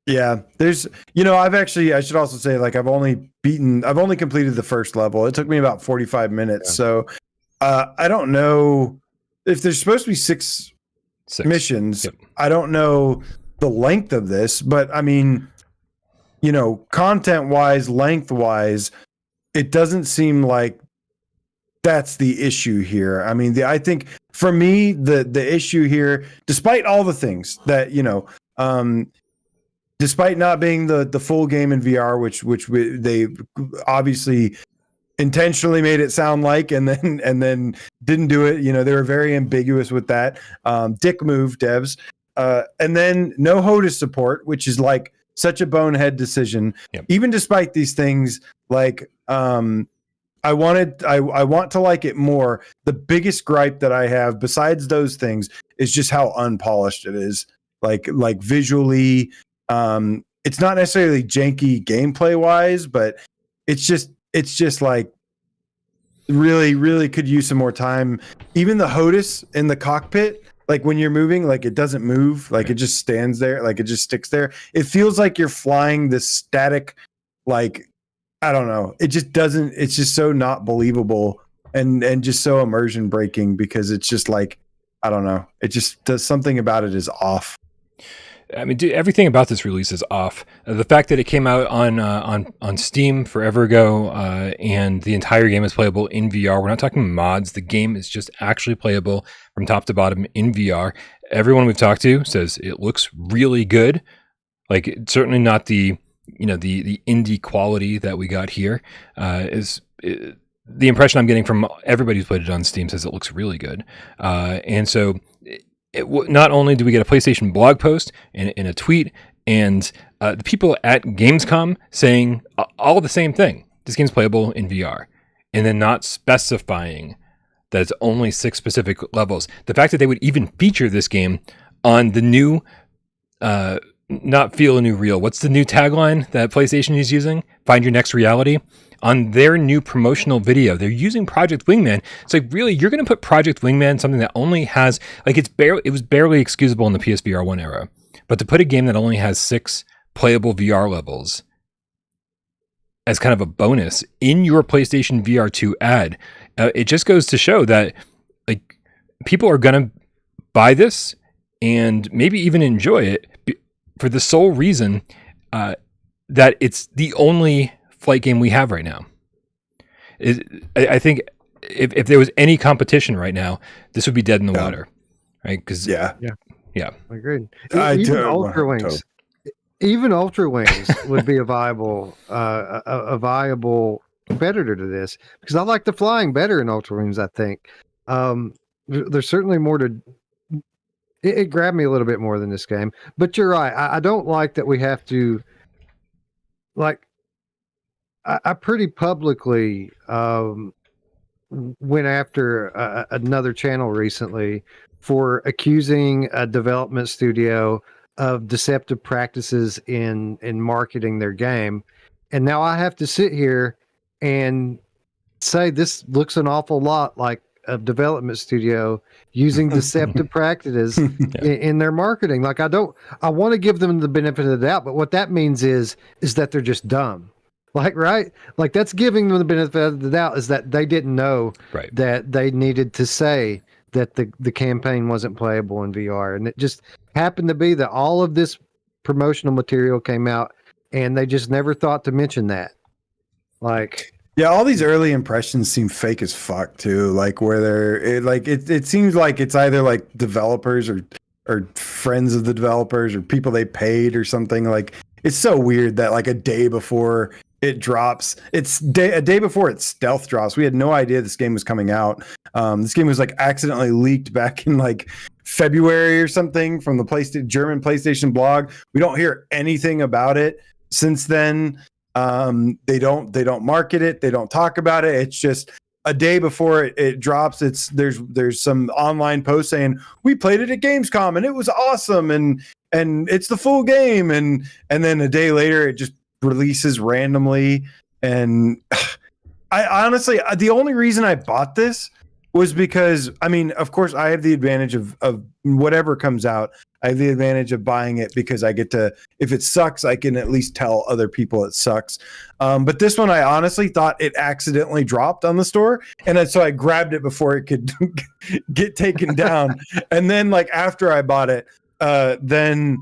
Yeah, there's, I should also say, like, I've only completed the first level. It took me about 45 minutes. Yeah. So, I don't know if there's supposed to be six. Missions. Yep. I don't know the length of this, but I mean, content wise, length wise, it doesn't seem like that's the issue here. I mean, I think for me, the issue here, despite all the things that, despite not being the full game in VR, which they obviously intentionally made it sound like, and then didn't do it. They were very ambiguous with that. Dick move, devs. And then no HOTAS support, which is like such a bonehead decision. Yep. Even despite these things, like I want to like it more. The biggest gripe that I have, besides those things, is just how unpolished it is. Like visually, it's not necessarily janky gameplay wise, but it's just like really, really could use some more time. Even the HOTAS in the cockpit, like when you're moving, like it doesn't move, like it just stands there, like it just sticks there. It feels like you're flying this static, like, I don't know. It just doesn't, it's just so not believable and just so immersion breaking, because it's just like, I don't know. It just does, something about it is off. I mean, dude, everything about this release is off. The fact that it came out on Steam forever ago, and the entire game is playable in VR. We're not talking mods. The game is just actually playable from top to bottom in VR. Everyone we've talked to says it looks really good. Like, it's certainly not the indie quality that we got here. The impression I'm getting from everybody who's played it on Steam says it looks really good. And so not only do we get a PlayStation blog post and a tweet, and the people at Gamescom saying all the same thing. This game's playable in VR, and then not specifying that it's only 6 specific levels. The fact that they would even feature this game on the new, not feel a new real. What's the new tagline that PlayStation is using? Find your next reality. On their new promotional video, they're using Project Wingman. It's like, really, you're going to put Project Wingman, something that only has, like, it was barely excusable in the PSVR1 era, but to put a game that only has 6 playable VR levels as kind of a bonus in your PlayStation VR2 ad, it just goes to show that, like, people are going to buy this and maybe even enjoy it for the sole reason that it's the only flight game we have right now. I think if there was any competition right now, this would be dead in the water, right? Because yeah, agreed. Even Ultra Wings would be a viable competitor to this, because I like the flying better in Ultra Wings. I think there's certainly more to. It grabbed me a little bit more than this game, but you're right. I don't like that we have to, like. I pretty publicly went after another channel recently for accusing a development studio of deceptive practices in marketing their game. And now I have to sit here and say this looks an awful lot like a development studio using deceptive practices in their marketing. Like, I want to give them the benefit of the doubt, but what that means is that they're just dumb. Like, right? Like, that's giving them the benefit of the doubt, is that they didn't know that they needed to say that the campaign wasn't playable in VR. And it just happened to be that all of this promotional material came out and they just never thought to mention that. Like, yeah, all these early impressions seem fake as fuck too. Like, where it seems like it's either like developers or friends of the developers or people they paid or something. Like, it's so weird that like a day before it drops, a day before its stealth drops, we had no idea this game was coming out. This game was like accidentally leaked back in like February or something from the German PlayStation blog. We don't hear anything about it since then. They don't market it. They don't talk about it. It's just a day before it drops. There's some online post saying we played it at Gamescom and it was awesome and it's the full game, and then a day later it just releases randomly. And I honestly, the only reason I bought this was because, I mean, of course I have the advantage of whatever comes out. I have the advantage of buying it because I get to, if it sucks, I can at least tell other people it sucks. But this one, I honestly thought it accidentally dropped on the store. And so I grabbed it before it could get taken down. And then like after I bought it, then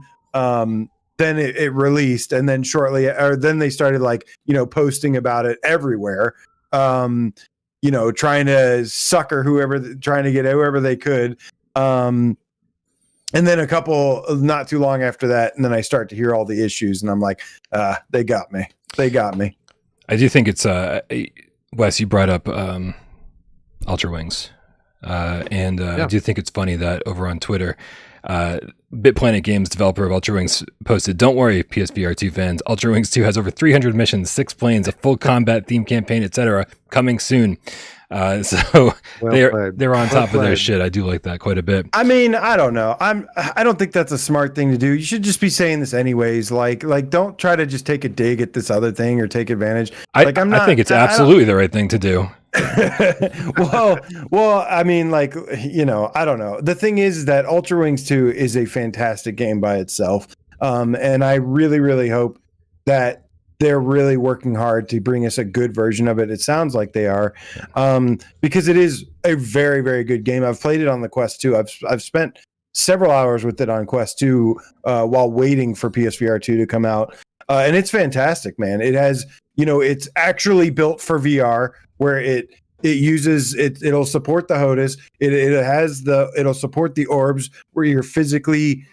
then it released, and then then they started like, posting about it everywhere. Trying to sucker trying to get whoever they could. And then a couple, not too long after that, and then I start to hear all the issues, and I'm like, they got me. I do think it's Wes, you brought up Ultra Wings, and I do think it's funny that over on Twitter, BitPlanet Games, developer of Ultra Wings, posted, "Don't worry, PSVR2 fans. Ultra Wings 2 has over 300 missions, 6 planes, a full combat theme campaign, etc. coming soon." So they're on top of their shit. I do like that quite a bit. I mean, I don't know. I don't think that's a smart thing to do. You should just be saying this anyways. Like don't try to just take a dig at this other thing or take advantage. I think it's absolutely the right thing to do. well, I mean, like, I don't know. The thing is that Ultra Wings 2 is a fantastic game by itself. And I really, really hope that they're really working hard to bring us a good version of it. It sounds like they are, because it is a very, very good game. I've played it on the Quest 2. I've spent several hours with it on Quest 2 while waiting for PSVR 2 to come out. And it's fantastic, man. It has, it's actually built for VR, where it'll support the HOTAS. It'll support the orbs, where you're physically,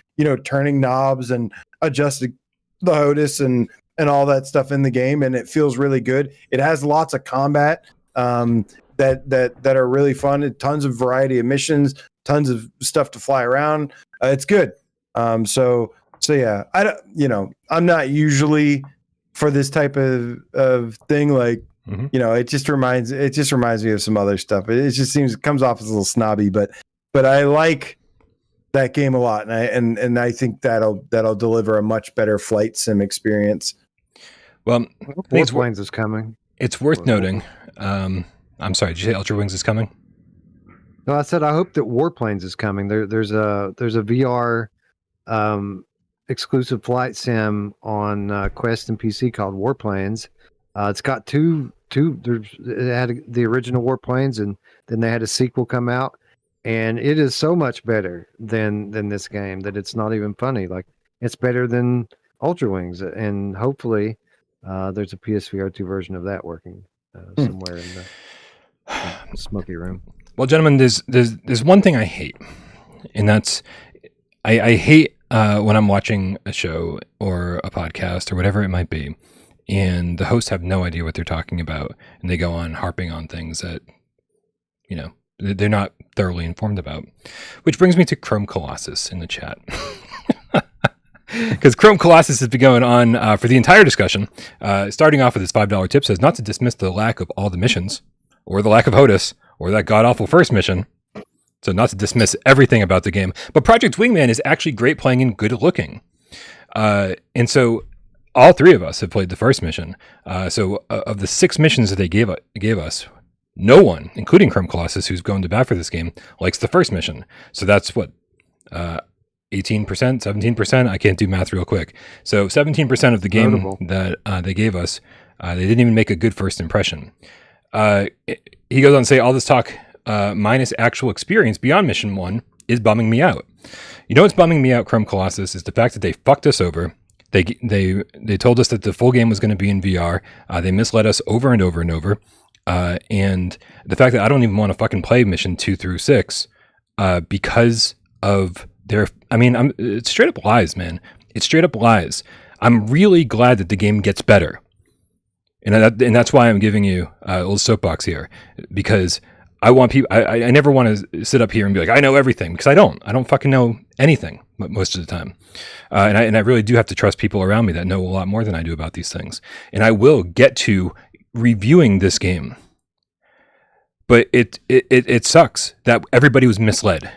turning knobs and adjusting the HOTAS and all that stuff in the game, and it feels really good. It has lots of combat that are really fun, and tons of variety of missions, tons of stuff to fly around. It's good. So yeah, I'm not usually for this type of thing. Like, it just reminds me of some other stuff. It just comes off as a little snobby, but I like that game a lot, and I think that'll deliver a much better flight sim experience. Well, Warplanes is coming. It's worth noting. I'm sorry, did you say Ultra Wings is coming? No, I said I hope that Warplanes is coming. There's a VR exclusive flight sim on Quest and PC called Warplanes. It's got two. It had the original Warplanes, and then they had a sequel come out, and it is so much better than this game that it's not even funny. Like, it's better than Ultra Wings, and hopefully there's a PSVR2 version of that working somewhere in the smoky room. Well, gentlemen, there's one thing I hate, and that's I hate when I'm watching a show or a podcast or whatever it might be, and the hosts have no idea what they're talking about, and they go on harping on things that they're not thoroughly informed about. Which brings me to Chrome Colossus in the chat. Because Chrome Colossus has been going on for the entire discussion, starting off with his $5 tip, says not to dismiss the lack of all the missions, or the lack of HOTAS, or that god-awful first mission. So not to dismiss everything about the game. But Project Wingman is actually great playing and good looking. And so all three of us have played the first mission. So of the 6 missions that they gave us, no one, including Chrome Colossus, who's going to bat for this game, likes the first mission. So that's what... 18%, 17%. I can't do math real quick. So 17% of the game that they gave us, they didn't even make a good first impression. He goes on to say, all this talk minus actual experience beyond mission 1 is bumming me out. You know what's bumming me out, Chrome Colossus, is the fact that they fucked us over. They told us that the full game was going to be in VR. They misled us over and over and over. And the fact that I don't even want to fucking play mission 2 through 6 because of it's straight up lies, man. It's straight up lies. I'm really glad that the game gets better. And that's why I'm giving you a little soapbox here, because I want people, I never want to sit up here and be like, I know everything, because I don't fucking know anything most of the time. And I really do have to trust people around me that know a lot more than I do about these things. And I will get to reviewing this game, but it sucks that everybody was misled.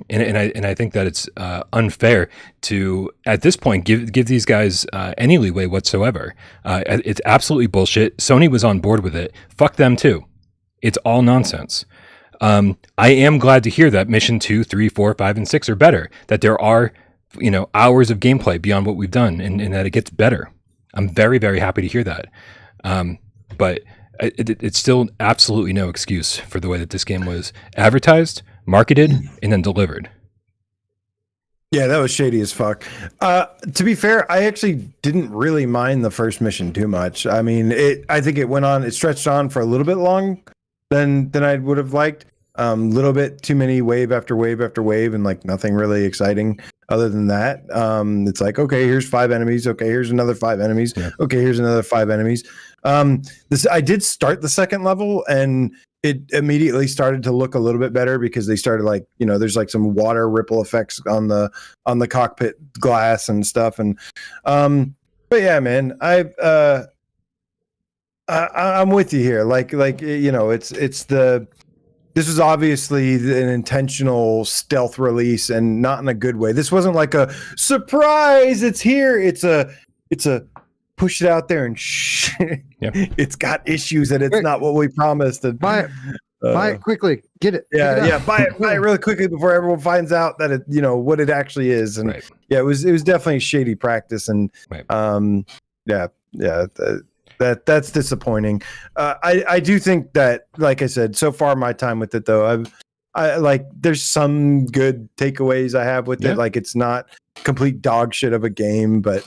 And I think that it's unfair to, at this point, give these guys any leeway whatsoever. It's absolutely bullshit. Sony was on board with it. Fuck them too. It's all nonsense. I am glad to hear that mission 2, 3, 4, 5, and 6 are better. That there are, hours of gameplay beyond what we've done, and that it gets better. I'm very, very happy to hear that. But it's still absolutely no excuse for the way that this game was advertised, marketed, and then delivered. Yeah, that was shady as fuck. To be fair, I actually didn't really mind the first mission too much. I mean, I think it stretched on for a little bit long than I would have liked. Little bit too many wave after wave after wave, and like nothing really exciting other than that. It's like, okay, here's 5 enemies. Okay, here's another 5 enemies. Yeah. Okay, here's another 5 enemies. I did start the second level, and it immediately started to look a little bit better because they started like, there's like some water ripple effects on the cockpit glass and stuff. And but yeah, man, I'm with you here. Like this was obviously an intentional stealth release, and not in a good way. This wasn't like a surprise, it's here. It's a push it out there and yep. It's got issues and it's not what we promised. And buy it quickly. Get it. Yeah. Buy it really quickly before everyone finds out that it, what it actually is. And yeah, it was definitely shady practice. And that's disappointing. I do think that, like I said, so far my time with it though, I like there's some good takeaways I have with it. Like it's not complete dog shit of a game, but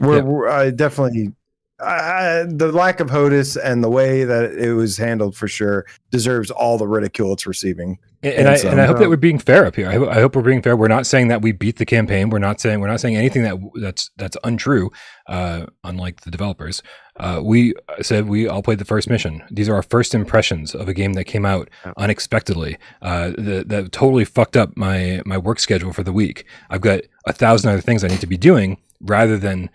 I definitely the lack of HOTAS and the way that it was handled for sure deserves all the ridicule it's receiving. And I hope that we're being fair up here. I hope we're being fair. We're not saying that we beat the campaign. We're not saying anything that's untrue. Unlike the developers, we said we all played the first mission. These are our first impressions of a game that came out unexpectedly. That totally fucked up my work schedule for the week. I've got 1,000 other things I need to be doing rather than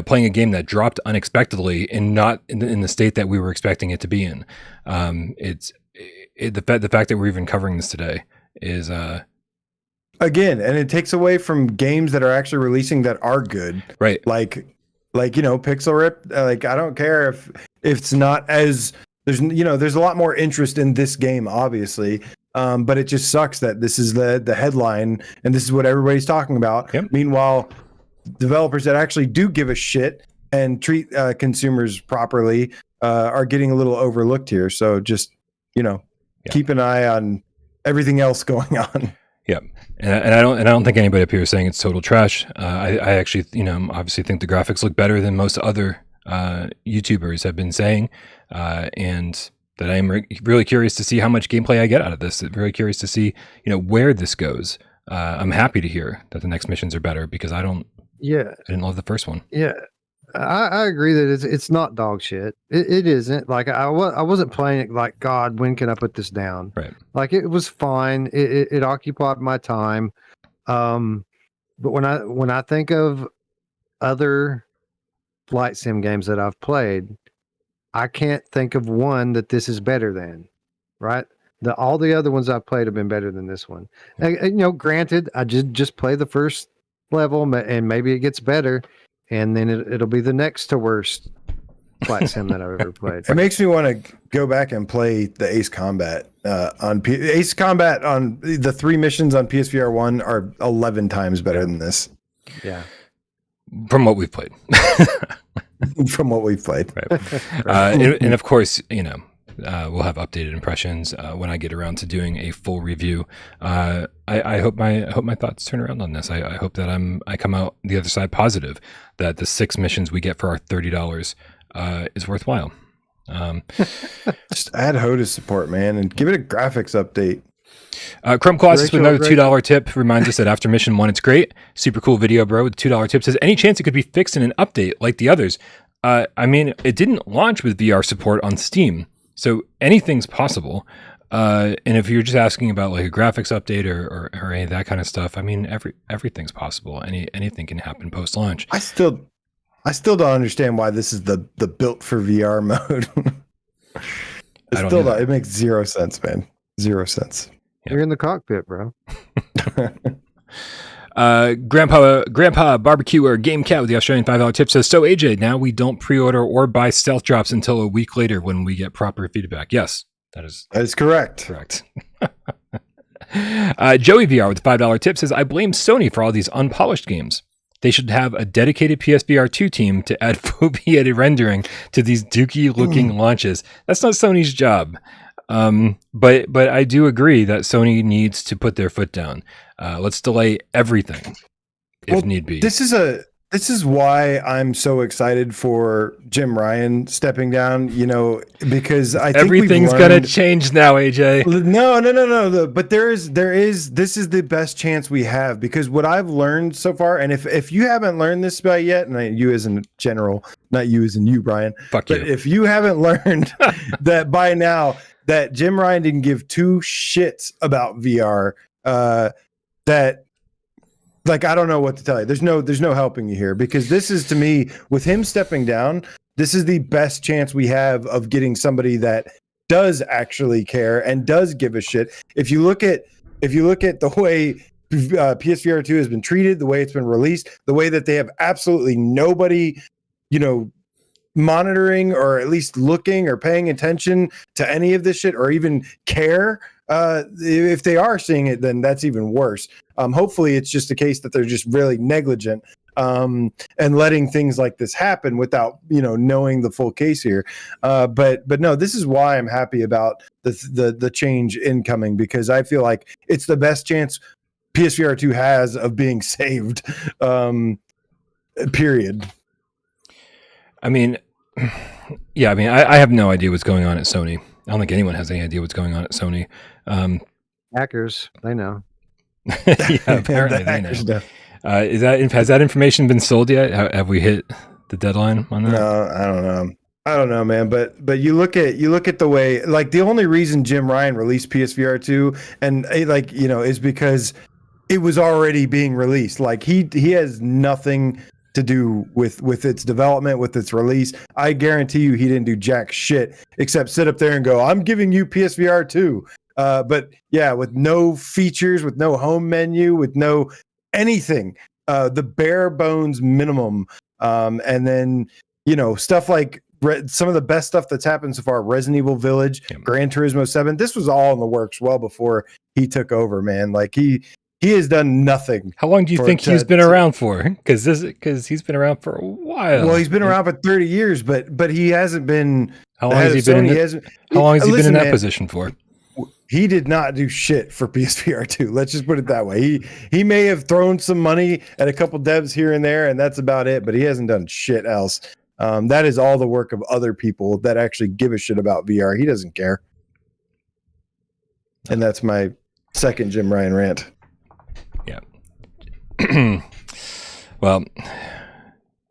playing a game that dropped unexpectedly and not in the state that we were expecting it to be in. The fact that we're even covering this today is again, and it takes away from games that are actually releasing that are good, right? Like Pixel Rip. Like I don't care if it's not as there's a lot more interest in this game, obviously. But it just sucks that this is the headline and this is what everybody's talking about. Yep. Meanwhile, developers that actually do give a shit and treat consumers properly are getting a little overlooked here. So just keep an eye on everything else going on. Yeah, and I don't think anybody up here is saying it's total trash. I actually obviously think the graphics look better than most other YouTubers have been saying, and that I am really curious to see how much gameplay I get out of this. Very curious to see where this goes. I'm happy to hear that the next missions are better because I didn't love the first one. Yeah, I agree that it's not dog shit. It isn't. Like I wasn't playing it like, God, when can I put this down? Right. Like it was fine. It occupied my time. But when I think of other flight sim games that I've played, I can't think of one that this is better than. Right. All the other ones I've played have been better than this one. Granted, I just play the first level and maybe it gets better. And then it'll be the next to worst flight sim that I've ever played. It makes me want to go back and play the Ace Combat Ace Combat on the 3 missions on PSVR1 are 11 times better than this. Yeah, from what we've played. From what we've played, right. And of course, we'll have updated impressions when I get around to doing a full review. I hope my thoughts turn around on this. I hope that I come out the other side positive, that the 6 missions we get for our $30 is worthwhile. Just add HOTAS support, man, and give it a graphics update. Crumb Colossus with another $2 tip reminds us that after mission 1, it's great. Super cool video, bro. With $2 tip says, any chance it could be fixed in an update like the others? I mean, it didn't launch with VR support on Steam. So anything's possible. And if you're just asking about like a graphics update or any of that kind of stuff, I mean, everything's possible. Anything can happen post launch. I still don't understand why this is the built for VR mode. It makes 0 sense, man. 0 sense. You're in the cockpit, bro. Grandpa Barbecuer Game Cat with the Australian $5 tip says, so AJ, now we don't pre-order or buy stealth drops until a week later when we get proper feedback. Yes, that is correct. Joey VR with the $5 tip says, I blame Sony for all these unpolished games. They should have a dedicated PSVR2 team to add foveated rendering to these dookie looking launches. That's not Sony's job. But I do agree that Sony needs to put their foot down. Let's delay everything if need be. This is why I'm so excited for Jim Ryan stepping down, because I think everything's going to change now, AJ. No. But this is the best chance we have, because what I've learned so far, and if you haven't learned this about yet, and you as in general, not you as in you, Brian, but if you haven't learned that by now that Jim Ryan didn't give two shits about VR, that, like, I don't know what to tell you. There's no helping you here, because this is, to me, with him stepping down, this is the best chance we have of getting somebody that does actually care and does give a shit. If you look at the way PSVR2 has been treated, the way it's been released, the way that they have absolutely nobody, monitoring or at least looking or paying attention to any of this shit, or even care. If they are seeing it, then that's even worse. Hopefully it's just a case that they're just really negligent and letting things like this happen without knowing the full case here. But no, this is why I'm happy about the change incoming, because I feel like it's the best chance PSVR2 has of being saved. Period. I mean, yeah, I have no idea what's going on at Sony. I don't think anyone has any idea what's going on at Sony. Hackers, they know. Yeah, apparently they know. Has that information been sold yet? Have we hit the deadline on that? No, I don't know, man. But you look at the way, like, the only reason Jim Ryan released PSVR2 and is because it was already being released. Like, he has nothing to do with its development, with its release. I guarantee you he didn't do jack shit except sit up there and go, I'm giving you PSVR 2. But yeah, with no features, with no home menu, with no anything, the bare bones minimum. And then, stuff like some of the best stuff that's happened so far, Resident Evil Village, Gran Turismo 7, this was all in the works well before he took over, man. Like, he has done nothing. How long do you think he's been around for? Because he's been around for a while. Well, he's been around for 30 years, but he hasn't been. How long has he been in that position for? He did not do shit for PSVR 2. Let's just put it that way. He may have thrown some money at a couple devs here and there, and that's about it. But he hasn't done shit else. That is all the work of other people that actually give a shit about VR. He doesn't care. And that's my second Jim Ryan rant. Yeah. Well,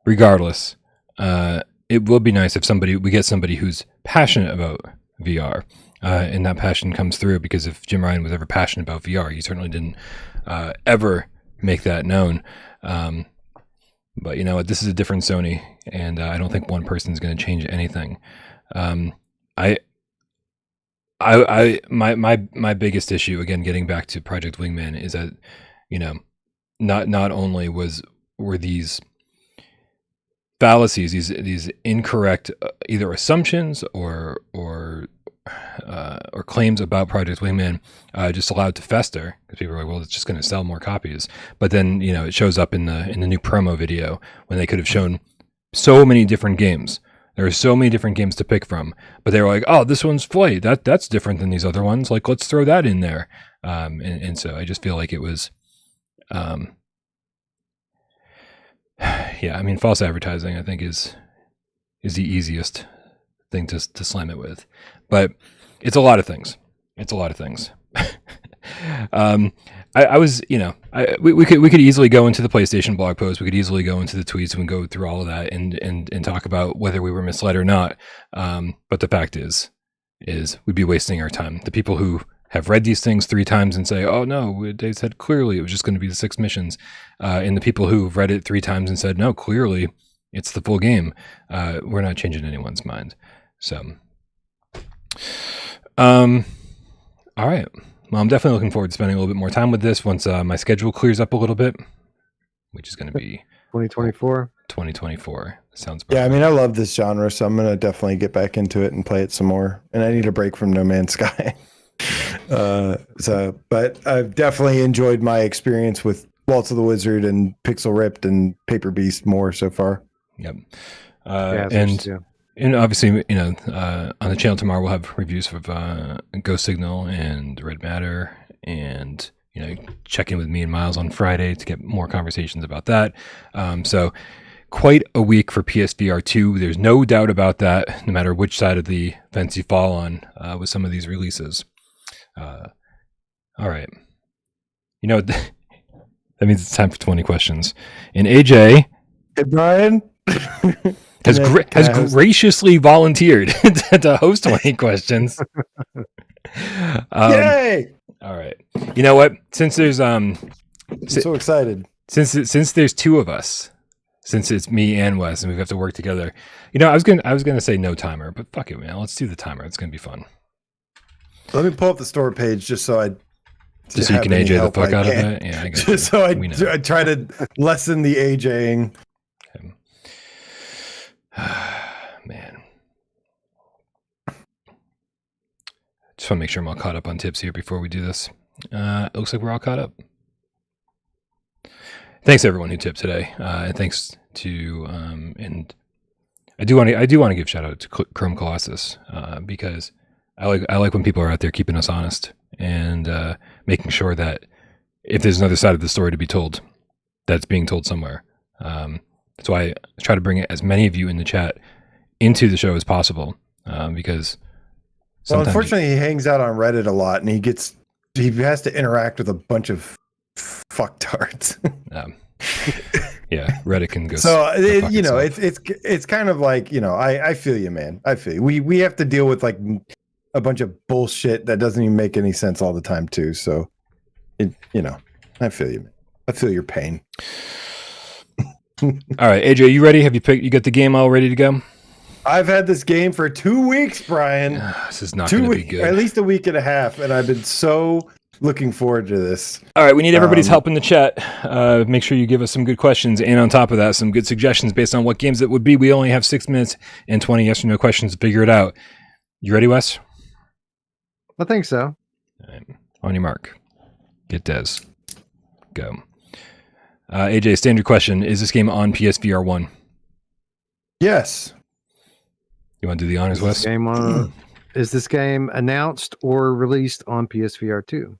regardless, it will be nice if we get somebody who's passionate about VR, and that passion comes through, because if Jim Ryan was ever passionate about VR, he certainly didn't ever make that known. But you know what? This is a different Sony, and I don't think one person is going to change anything. My biggest issue, again, getting back to Project Wingman, is that, not only were these fallacies, these incorrect either assumptions or claims about Project Wingman just allowed to fester, because people were like, well, it's just going to sell more copies. But then it shows up in the new promo video, when they could have shown so many different games. There are so many different games to pick from, but they were like, oh, this one's Flight. That's different than these other ones. Like, let's throw that in there. And so I just feel like it was, false advertising, I think, is the easiest thing to slam it with. But it's a lot of things. I was, we could easily go into the PlayStation blog post. We could easily go into the tweets and go through all of that and talk about whether we were misled or not. But the fact is we'd be wasting our time. The people who have read these things 3 times and say, oh no, they said clearly it was just going to be the 6 missions. And the people who've read it 3 times and said, no, clearly it's the full game. We're not changing anyone's mind. So, all right. Well, I'm definitely looking forward to spending a little bit more time with this once my schedule clears up a little bit, which is going to be 2024. 2024. Sounds perfect. Yeah, I love this genre, so I'm going to definitely get back into it and play it some more. And I need a break from No Man's Sky. But I've definitely enjoyed my experience with Waltz of the Wizard and Pixel Ripped and Paper Beast more so far. Yep. And obviously, on the channel tomorrow, we'll have reviews of Ghost Signal and Red Matter and check in with me and Miles on Friday to get more conversations about that. So quite a week for PSVR2. There's no doubt about that, no matter which side of the fence you fall on with some of these releases. All right. That means it's time for 20 questions. And AJ... Hey, Brian... has graciously volunteered to host 20 questions. Yay! All right. You know what? Since there's I'm so excited. Since there's two of us, since it's me and Wes, and we have to work together. I was gonna say no timer, but fuck it, man. Let's do the timer. It's gonna be fun. Let me pull up the store page just so you can AJ the fuck out of it. Yeah, I got just so I try to lessen the AJing. Okay. Man, just want to make sure I'm all caught up on tips here before we do this. It looks like we're all caught up. Thanks everyone who tipped today, and thanks to and I do want to give shout out to Chrome Colossus because I like when people are out there keeping us honest and making sure that if there's another side of the story to be told, that's being told somewhere. That's why I try to bring as many of you in the chat into the show as possible because unfortunately he hangs out on Reddit a lot and he has to interact with a bunch of fucktards. Yeah, Reddit can go. So it's kind of like I feel you, man. I feel you. We have to deal with like a bunch of bullshit that doesn't even make any sense all the time too. So I feel you, man. I feel your pain. All right, AJ, you ready? You got the game all ready to go? I've had this game for 2 weeks, Brian. This is not going to be good. At least a week and a half, and I've been so looking forward to this. All right, we need everybody's help in the chat. Make sure you give us some good questions, and on top of that, some good suggestions based on what games it would be. We only have 6 minutes and 20 yes or no questions to figure it out. You ready, Wes? I think so. All right. On your mark. Get Des. Go. AJ, standard question. Is this game on PSVR1? Yes. You want to do the honors, Wes? Is this game announced or released on PSVR2?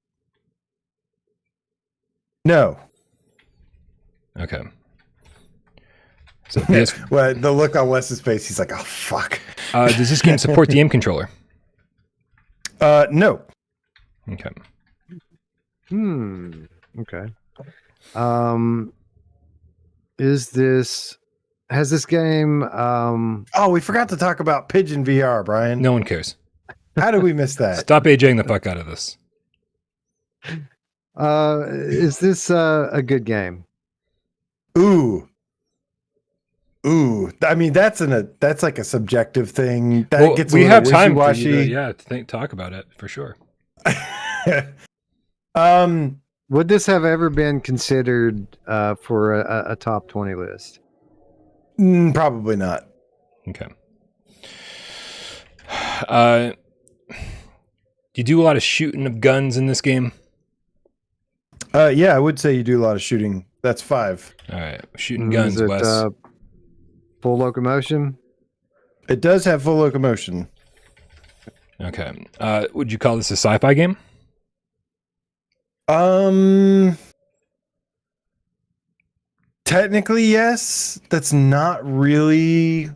No. Okay. So well, the look on Wes's face, he's like, oh, fuck. Does this game support the aim controller? No. Okay. Okay. Has this game we forgot to talk about Pigeon VR, Brian. No one cares. How did we miss that? Stop AJing the fuck out of this. Is this a good game? Ooh. I mean, that's like a subjective thing. That gets we have time for you to talk about it for sure. Would this have ever been considered for a top 20 list? Probably not. Okay. Do you do a lot of shooting of guns in this game? Yeah, I would say you do a lot of shooting. That's 5. All right, shooting guns, Is it, Wes. Full locomotion? It does have full locomotion. Okay. Would you call this a sci-fi game? Technically, yes. That's not really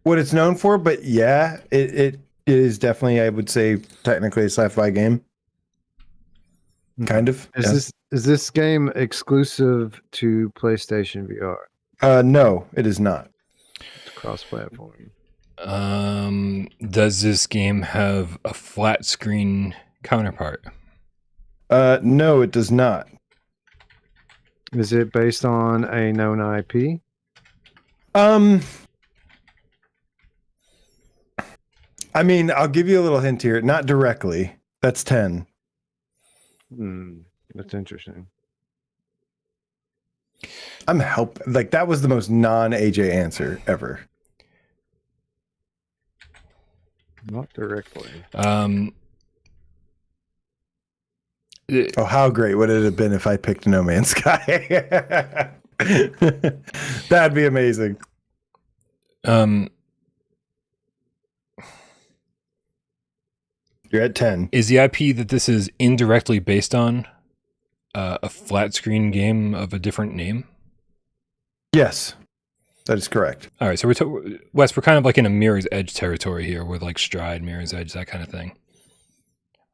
what it's known for, but yeah, it is definitely, I would say, technically a sci-fi game. Kind of. Is this game exclusive to PlayStation VR? No, it is not. It's cross-platform. Does this game have a flat screen counterpart? No, it does not. Is it based on a known IP? I mean, I'll give you a little hint here. Not directly. That's 10. That's interesting. Like, that was the most non-AJ answer ever. Not directly. How great would it have been if I picked No Man's Sky? That'd be amazing. You're at 10. Is the IP that this is indirectly based on a flat screen game of a different name? Yes, that is correct. All right, so Wes, we're kind of like in a Mirror's Edge territory here with like Stride, Mirror's Edge, that kind of thing.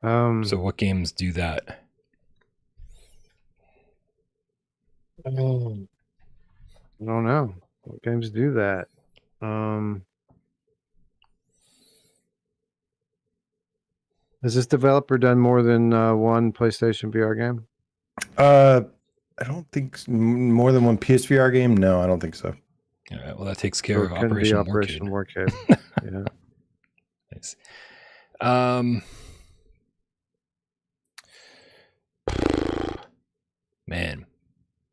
So what games do that? I don't know. What games do that? Has this developer done more than one PlayStation VR game? I don't think more than one PSVR game. No, I don't think so. All right, well, that takes care of It couldn't be Operation Warcade. Yeah. Nice. Man,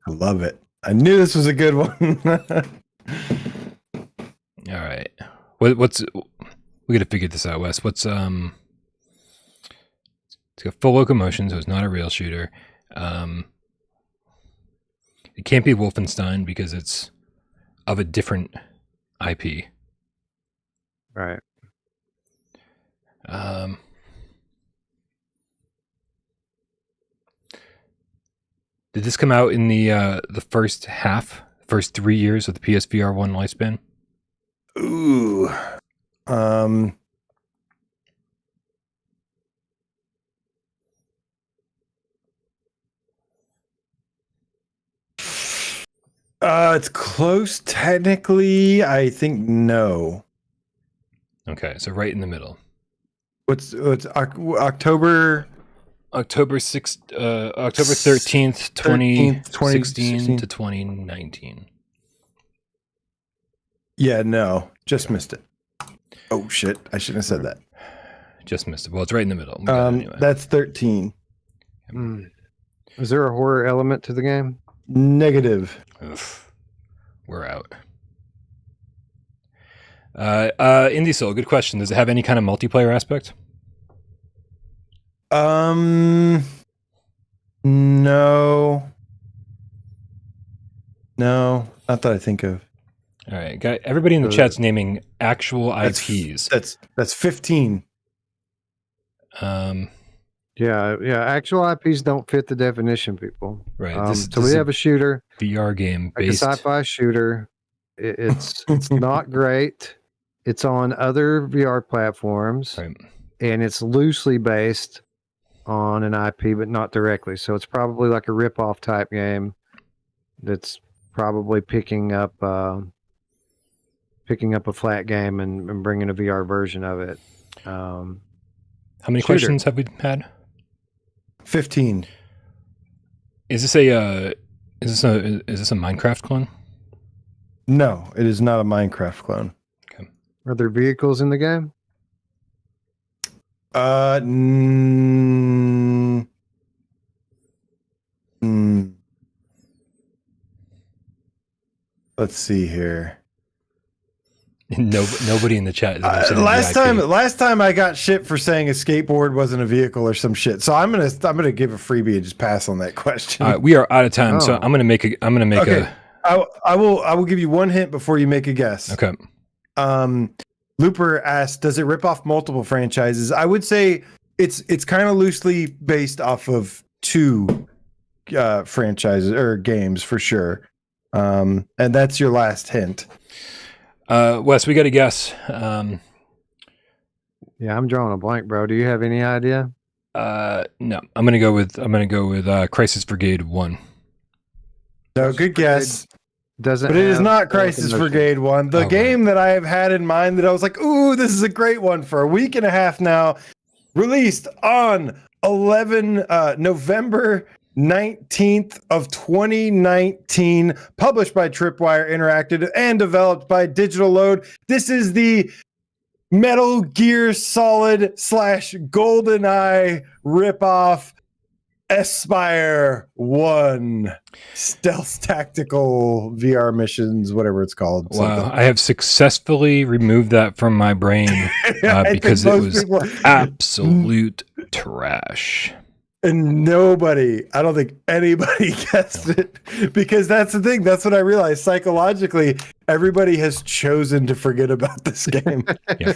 I love it. I knew this was a good one. all right. What's we got to figure this out, Wes. What's it's got full locomotion, so it's not a rail shooter. It can't be Wolfenstein because it's of a different IP. Right. Did this come out in the first 3 years of the PSVR1 lifespan? Ooh. It's close technically. I think no. Okay, so right in the middle. What's October? October 13th, 2016 to 2019. Yeah, no, just missed it. Oh shit! I shouldn't have said that. Just missed it. Well, it's right in the middle. We got it anyway. That's 13. Is there a horror element to the game? Negative. Oof. We're out. Indie Soul, good question. Does it have any kind of multiplayer aspect? No. No, not that I think of. All right, guy. Everybody in the chat's naming actual IPs. That's 15. Yeah. Actual IPs don't fit the definition, people. Right. So we have a shooter, VR game like based a sci-fi shooter. It's not great. It's on other VR platforms, right. And it's loosely based on an IP, but not directly. So it's probably like a rip-off type game that's probably picking up a flat game and bringing a VR version of it. How many questions have we had? 15. Is this a Minecraft clone? No, it is not a Minecraft clone. Okay. Are there vehicles in the game? Let's see here. Nobody in the chat is last time I got shit for saying a skateboard wasn't a vehicle or some shit. So I'm gonna give a freebie and just pass on that question. We are out of time, so I'm gonna make a. I will give you one hint before you make a guess. Okay. Looper asked, does it rip off multiple franchises? I would say it's kind of loosely based off of two franchises or games for sure. And that's your last hint. Wes, we got to guess. Yeah, I'm drawing a blank, bro. Do you have any idea? No, I'm gonna go with Crisis Brigade 1. No, good guess. But it is not Crisis Brigade 1. The game that I have had in mind that I was like, ooh, this is a great one for a week and a half now. Released on November 19th of 2019, published by Tripwire Interactive and developed by Digital Load. This is the Metal Gear Solid / GoldenEye ripoff Aspire 1 stealth tactical VR missions, whatever it's called. Wow, I have successfully removed that from my brain because it was absolute trash. And I don't think anybody guessed it, because that's the thing. That's what I realized psychologically. Everybody has chosen to forget about this game. Yeah.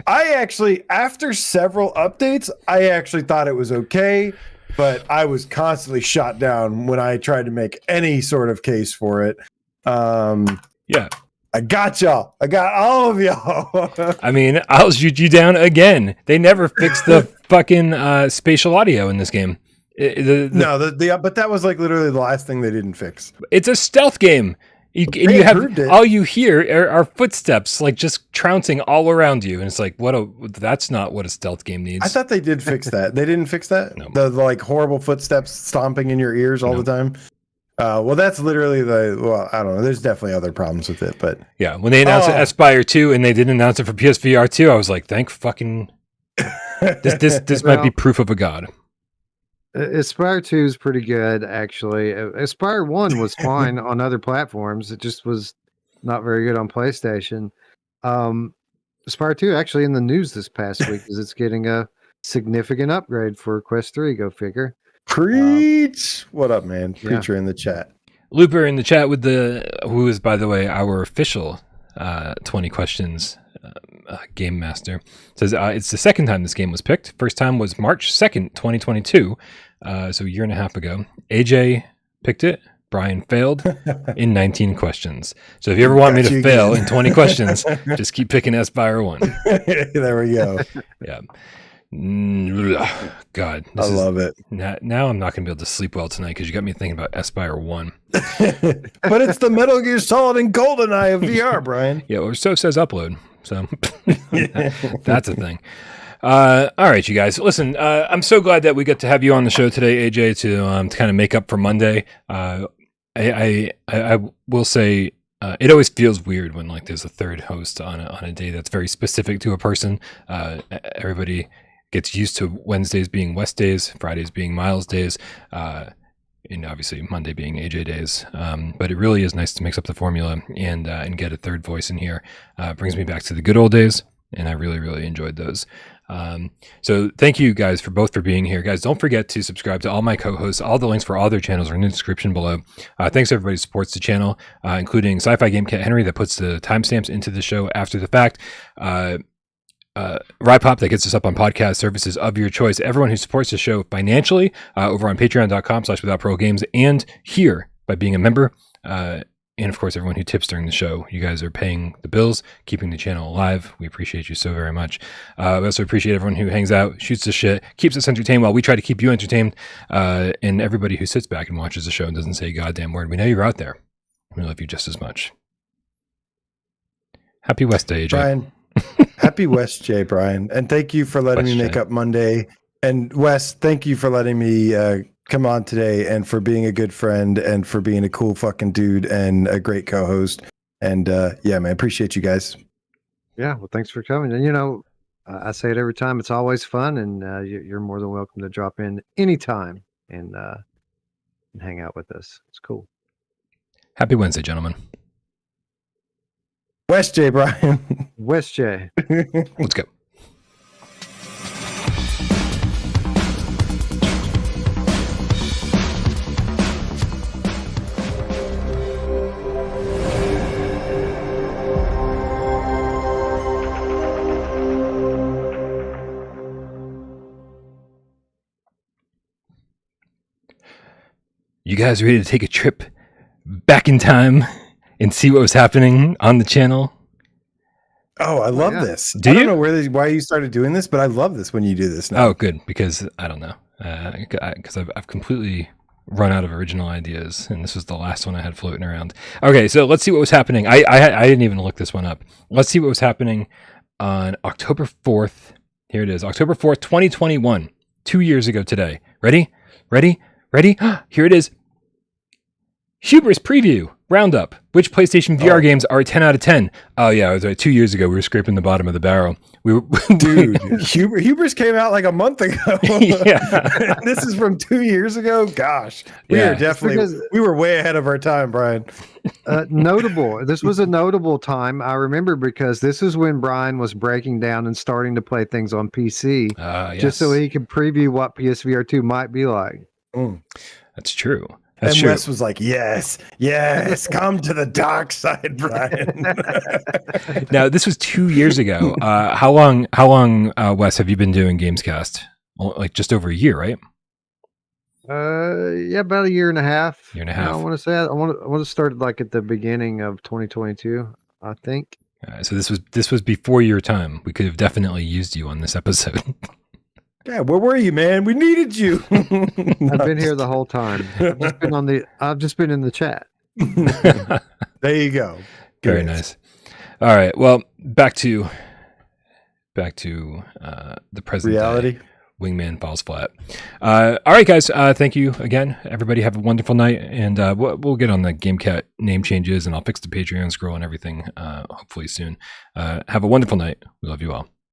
I actually, after several updates, I actually thought it was okay. but I was constantly shot down when I tried to make any sort of case for it. Yeah. I got y'all. I got all of y'all. I mean, I'll shoot you down again. They never fixed the fucking spatial audio in this game. But that was like literally the last thing they didn't fix. It's a stealth game. All you hear are footsteps, like just trouncing all around you, and it's like, that's not what a stealth game needs. I thought they did fix that. They didn't fix that. No. The like horrible footsteps stomping in your ears all the time. Well, that's literally I don't know. There's definitely other problems with it, but yeah, when they announced Aspire 2 and they didn't announce it for PSVR2, I was like, thank fucking this might be proof of a god. Aspire 2 is pretty good, actually. Aspire 1 was fine on other platforms. It just was not very good on PlayStation. Aspire 2 actually in the news this past week because it's getting a significant upgrade for Quest 3. Go figure. Preach! What up, man? Preacher in the chat. Looper in the chat with who is, by the way, our official 20 questions game master, says it's the second time this game was picked. First time was March 2nd, 2022, so a year and a half ago. AJ picked it. Brian failed in 19 questions. So if you ever want me to fail in 20 questions, just keep picking Aspire 1. There we go. Yeah. God, I love it. Now I'm not going to be able to sleep well tonight because you got me thinking about Aspire 1. But it's the Metal Gear Solid and GoldenEye of VR, Brian. Yeah, or so says Upload. So that's a thing. All right, you guys. Listen, I'm so glad that we got to have you on the show today, AJ, to kind of make up for Monday. I will say it always feels weird when like there's a third host on a day that's very specific to a person. Everybody gets used to Wednesdays being West days, Fridays being Miles days, and obviously Monday being AJ days. But it really is nice to mix up the formula and get a third voice in here. Brings me back to the good old days, and I really, really enjoyed those. So thank you guys for being here. Guys, don't forget to subscribe to all my co-hosts. All the links for all their channels are in the description below. Thanks to everybody who supports the channel, including Sci-Fi Game Cat Henry that puts the timestamps into the show after the fact. Rypop that gets us up on podcast services of your choice. Everyone who supports the show financially over on patreon.com/withoutparolegames and here by being a member. And of course, everyone who tips during the show. You guys are paying the bills, keeping the channel alive. We appreciate you so very much. We also appreciate everyone who hangs out, shoots the shit, keeps us entertained while we try to keep you entertained. And everybody who sits back and watches the show and doesn't say a goddamn word. We know you're out there. We love you just as much. Happy West Day, AJ. Brian. Happy West Day, Brian. And thank you for letting me make up Monday. And Wes, thank you for letting me come on today and for being a good friend and for being a cool fucking dude and a great co-host. And yeah, man, appreciate you guys. Yeah, well, thanks for coming. And I say it every time. It's always fun, and you're more than welcome to drop in anytime and hang out with us. It's cool. Happy Wednesday, gentlemen. West J, Brian. West J. Let's go. You guys ready to take a trip back in time and see what was happening on the channel? Oh, I love this. I don't know why you started doing this, but I love this when you do this now. Oh, good, because I don't know. Because I've completely run out of original ideas, and this was the last one I had floating around. Okay, so let's see what was happening. I didn't even look this one up. Let's see what was happening on October 4th. Here it is, October 4th, 2021. 2 years ago today. Ready? Here it is. Hubris Preview Roundup. Which PlayStation VR games are 10 out of 10? Oh, yeah, it was right. 2 years ago, we were scraping the bottom of the barrel. Dude, Hubris came out like a month ago. Yeah. This is from 2 years ago? Gosh. We were way ahead of our time, Brian. Notable. This was a notable time. I remember because this is when Brian was breaking down and starting to play things on PC just so he could preview what PSVR2 might be like. That's true. And Wes was like, yes, come to the dark side, Brian. Now, this was 2 years ago. How long, Wes, have you been doing Gamescast? Like just over a year, right? Yeah, about a year and a half. Year and a half. I want to say I want to start like at the beginning of 2022. I think. So this was before your time. We could have definitely used you on this episode. Yeah, where were you, man? We needed you. I've been here the whole time. I've just been in the chat. There you go. Very nice. All right. Well, back to the present Reality. day. Wingman falls flat. All right, guys. Thank you again. Everybody have a wonderful night, and we'll get on the GameCat name changes, and I'll fix the Patreon scroll and everything hopefully soon. Have a wonderful night. We love you all.